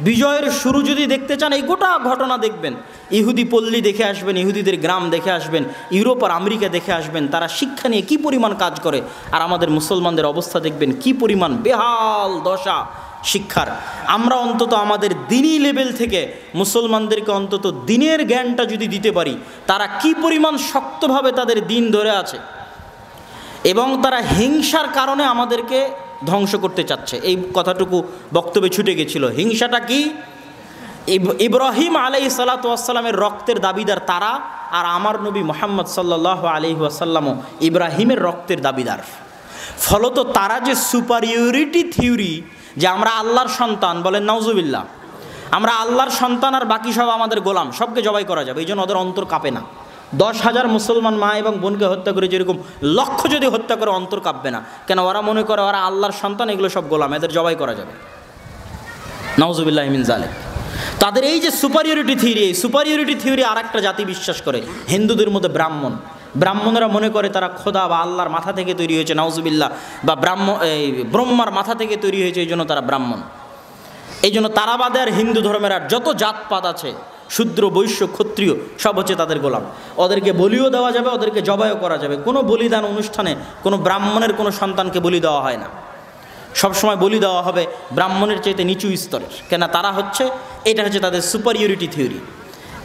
বিজয়ের শুরু যদি দেখতে চান, এই গোটা ঘটনা দেখবেন। ইহুদি পল্লী দেখে আসবেন, ইহুদিদের গ্রাম দেখে আসবেন, ইউরোপ আর আমেরিকা দেখে আসবেন, তারা শিক্ষা নিয়ে কী পরিমাণ কাজ করে। আর আমাদের মুসলমানদের অবস্থা দেখবেন কী পরিমাণ বেহাল দশা শিক্ষার। আমরা অন্তত আমাদের দিনী লেভেল থেকে মুসলমানদেরকে অন্তত দিনের জ্ঞানটা যদি দিতে পারি, তারা কী পরিমাণ শক্তভাবে তাদের দিন ধরে আছে এবং তারা হিংসার কারণে আমাদেরকে ধ্বংস করতে চাচ্ছে। এই কথাটুকু বক্তব্যে ছুটে গেছিল। হিংসাটা কি? ইব্রাহিম আলাইহিস সালাতু ওয়াস সালামের রক্তের দাবিদার তারা, আর আমার নবী মুহাম্মদ সাল্লাল্লাহু আলাইহি ওয়াসাল্লামও ইব্রাহিমের রক্তের দাবিদার। ফলত তারা যে সুপারিয়রিটি থিওরি, যে আমরা আল্লাহর সন্তান, বলেন নাউজুবিল্লাহ, আমরা আল্লাহর সন্তান আর বাকি সব আমাদের গোলাম, সবকে জবাই করা যাবে, এই জন্য ওদের অন্তর কাঁপে না। 10,000 মুসলমান মা এবং বোনকে হত্যা করে যেরকম লক্ষ যদি হত্যা করে অন্তর কাঁপবে না, কেন? ওরা মনে করে ওরা আল্লাহর সন্তান, এগুলো সব গোলাম, এদের জবাই করা যাবে। নাউজুবিল্লাহি মিন যালিক। তাদের এই যে সুপারিয়রিটি থিওরি, এই সুপারিয়রিটি থিওরি আর একটা জাতি বিশ্বাস করে, হিন্দুদের মধ্যে ব্রাহ্মণ। ব্রাহ্মণরা মনে করে তারা খোদা বা আল্লাহর মাথা থেকে তৈরি হয়েছে, নাউজুবিল্লাহ, বা ব্রহ্মার মাথা থেকে তৈরি হয়েছে, এই জন্য তারা ব্রাহ্মণ। এই জন্য তারা বাদে আর হিন্দু ধর্মের আর যত জাতপাত আছে, শূদ্র বৈশ্য ক্ষত্রিয়, সব হচ্ছে তাদের গোলাম। ওদেরকে বলিও দেওয়া যাবে, ওদেরকে জবাইও করা যাবে। কোনো বলিদান অনুষ্ঠানে কোনো ব্রাহ্মণের কোনো সন্তানকে বলি দেওয়া হয় না। সবসময় বলি দেওয়া হবে ব্রাহ্মণের চাইতে নিচু স্তরের, কেন? তারা হচ্ছে, এটা হচ্ছে তাদের সুপারিয়রিটি থিওরি।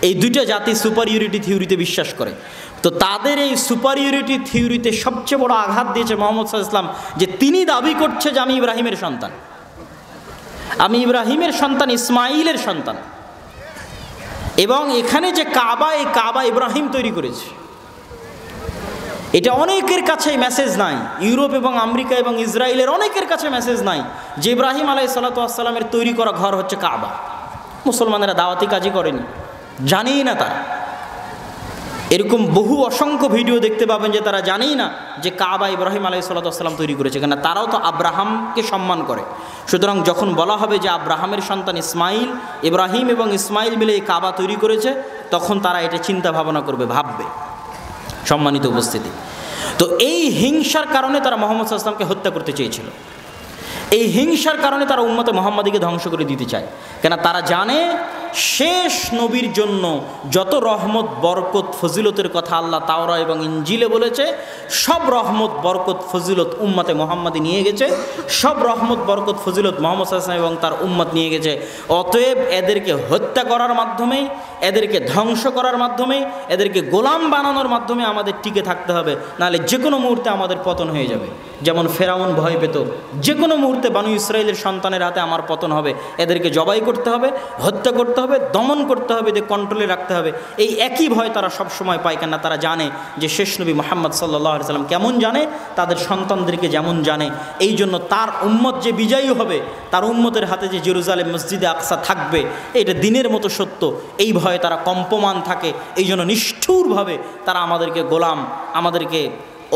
এই দুইটা জাতি সুপারিয়রিটি থিওরিতে বিশ্বাস করে। তো তাদের এই সুপারিয়রিটি থিওরিতে সবচেয়ে বড় আঘাত দিয়েছে মুহাম্মদ সাল্লাল্লাহু আলাইহি ওয়াসাল্লাম, যে তিনি দাবি করছে যে আমি ইব্রাহিমের সন্তান, আমি ইব্রাহিমের সন্তান, ইসমাইলের সন্তান। এবং এখানে যে কাবা, এই কাবা ইব্রাহিম তৈরি করেছে। এটা অনেকের কাছে মেসেজ নাই, ইউরোপ এবং আমেরিকা এবং ইসরায়েলের অনেকের কাছে মেসেজ নাই যে ইব্রাহিম আলাইহিস সালাতু ওয়াস সালামের তৈরি করা ঘর হচ্ছে কাবা। মুসলমানেরা দাওয়াতি কাজই করেনি, জানেই না তারা। এরকম বহু অসংখ্য ভিডিও দেখতে পাবেন যে তারা জানেই না যে কাবা ইব্রাহিম আলাইহিস সালাতু ওয়াস সালাম তৈরি করেছে, কেন? তারাও তো আব্রাহামকে সম্মান করে। সুতরাং যখন বলা হবে যে আব্রাহামের সন্তান ইসমাইল, ইব্রাহিম এবং ইসমাইল মিলে এই কাবা তৈরি করেছে, তখন তারা এটা চিন্তা ভাবনা করবে, ভাববে। সম্মানিত উপস্থিতি, তো এই হিংসার কারণে তারা মুহাম্মদ সাল্লাল্লাহু আলাইহি ওয়াসাল্লামকে হত্যা করতে চেয়েছিল। এই হিংসার কারণে তারা উম্মতে মুহাম্মাদিকে ধ্বংস করে দিতে চায়, কেন? তারা জানে শেষ নবীর জন্য যত রহমত, বরকত, ফজিলতের কথা আল্লাহ তাওরাত এবং ইনজিলে বলেছে, সব রহমত, বরকত, ফজিলত উম্মতে মুহাম্মাদি নিয়ে গেছে। সব রহমত, বরকত, ফজিলত মুহাম্মদ সাল্লাল্লাহু আলাইহি ওয়াসাল্লাম এবং তার উম্মত নিয়ে গেছে। অতএব এদেরকে হত্যা করার মাধ্যমে, এদেরকে ধ্বংস করার মাধ্যমে, এদেরকে গোলাম বানানোর মাধ্যমে আমাদের টিকে থাকতে হবে, নাহলে যে কোনো মুহূর্তে আমাদের পতন হয়ে যাবে। যেমন ফেরাউন ভয় পেত, যে কোনো মুহূর্তে বানু ইসরাইলের সন্তানের হাতে আমার পতন হবে, এদেরকে জবাই করতে হবে, হত্যা করতে হবে, দমন করতে হবে, এদের কন্ট্রোলে রাখতে হবে। এই একই ভয় তারা সব সময় পায়, কেন? তারা জানে যে শেষ নবী মুহাম্মদ সাল্লাল্লাহু আলাইহি ওয়াসাল্লাম কেমন জানে, তাদের সন্তানদেরকে যেমন জানে। এই জন্য তার উম্মত যে বিজয়ী হবে, তার উম্মতের হাতে যে জেরুজালেম মসজিদে আকসা থাকবে, এটা দিনের মতো সত্য। এই ভয়ে তারা কম্পমান থাকে। এই জন্য নিষ্ঠুরভাবে তারা আমাদেরকে গোলাম, আমাদেরকে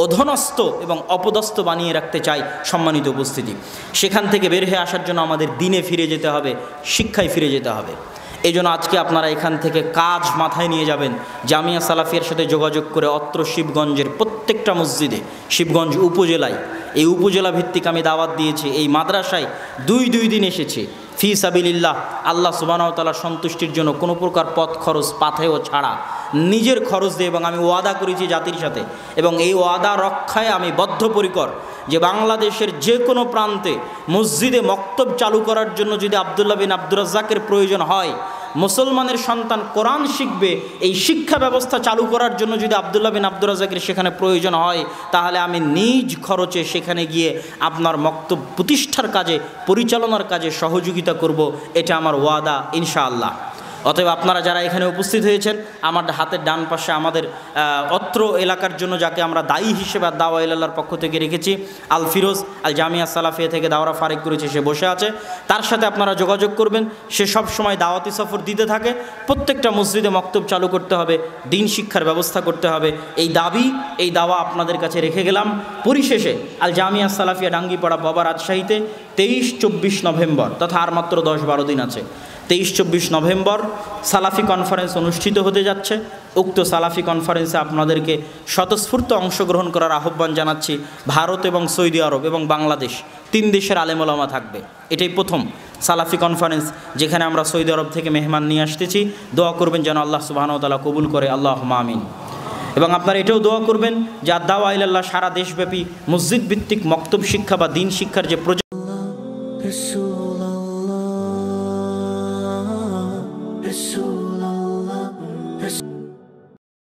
অধনস্থ এবং অপদস্থ বানিয়ে রাখতে চায়। সম্মানিত উপস্থিতি, সেখান থেকে বের হয়ে আসার জন্য আমাদের দিনে ফিরে যেতে হবে, শিক্ষায় ফিরে যেতে হবে। এই জন্য আজকে আপনারা এখান থেকে কাজ মাথায় নিয়ে যাবেন, জামিয়া সালাফিয়ার সাথে যোগাযোগ করে অত্র শিবগঞ্জের প্রত্যেকটা মসজিদে, শিবগঞ্জ উপজেলায়, এই উপজেলা ভিত্তিক আমি দাওয়াত দিয়েছি। এই মাদ্রাসায় দুই দিন এসেছে ফি সাবিলিল্লাহ, আল্লাহ সুবহানাহু ওয়া তাআলার সন্তুষ্টির জন্য, কোনো প্রকার পথ খরচ পাথেয় ছাড়া নিজের খরচ দিয়ে। এবং আমি ওয়াদা করেছি জাতির সাথে, এবং এই ওয়াদা রক্ষায় আমি বদ্ধপরিকর। যে বাংলাদেশের যে কোনো প্রান্তে মসজিদে মক্তব চালু করার জন্য যদি আব্দুল্লাহ বিন আব্দুর রাজ্জাকের প্রয়োজন হয়, মুসলমানের সন্তান কোরআন শিখবে, এই শিক্ষা ব্যবস্থা চালু করার জন্য যদি আব্দুল্লাহ বিন আব্দুর রাজ্জাকের সেখানে প্রয়োজন হয়, তাহলে আমি নিজ খরচে সেখানে গিয়ে আপনার মক্তব প্রতিষ্ঠার কাজে, পরিচালনার কাজে সহযোগিতা করব। এটা আমার ওয়াদা ইনশাআল্লাহ। অতএব আপনারা যারা এখানে উপস্থিত হয়েছেন, আমার হাতের ডান পাশে আমাদের অত্র এলাকার জন্য যাকে আমরা দায়ী হিসেবে দাওয়া ইল্লাহর পক্ষ থেকে রেখেছি, আল ফিরোজ আল জামিয়া সালাফিয়া থেকে দাওরা ফারিক করেছে, সে বসে আছে। তার সাথে আপনারা যোগাযোগ করবেন। সে সব সময় দাওয়াতি সফর দিতে থাকে। প্রত্যেকটা মসজিদে মক্তব চালু করতে হবে, দিন শিক্ষার ব্যবস্থা করতে হবে, এই দাবি, এই দাওয়া আপনাদের কাছে রেখে গেলাম। পরিশেষে আল জামিয়া সালাফিয়া ডাঙ্গিপাড়া বাবা রাজশাহীতে 23-24 নভেম্বর, তথা আর মাত্র 10-12 দিন আছে, 23-24 নভেম্বর সালাফি কনফারেন্স অনুষ্ঠিত হতে যাচ্ছে। উক্ত সালাফি কনফারেন্সে আপনাদেরকে স্বতঃস্ফূর্ত অংশগ্রহণ করার আহ্বান জানাচ্ছি। ভারত এবং সৌদি আরব এবং বাংলাদেশ 3 দেশের আলেম ওলামা থাকবে। এটাই প্রথম সালাফি কনফারেন্স যেখানে আমরা সৌদি আরব থেকে মেহমান নিয়ে আসতেছি। দোয়া করবেন যেন আল্লাহ সুবহানাহু ওয়া তাআলা কবুল করে, আল্লাহুম্মা আমিন। এবং আপনারা এটাও দোয়া করবেন যে দাওয়া ইলাল্লাহ সারা দেশব্যাপী মসজিদ ভিত্তিক মক্তব শিক্ষা বা দিন শিক্ষার যে Rasulullah, Rasul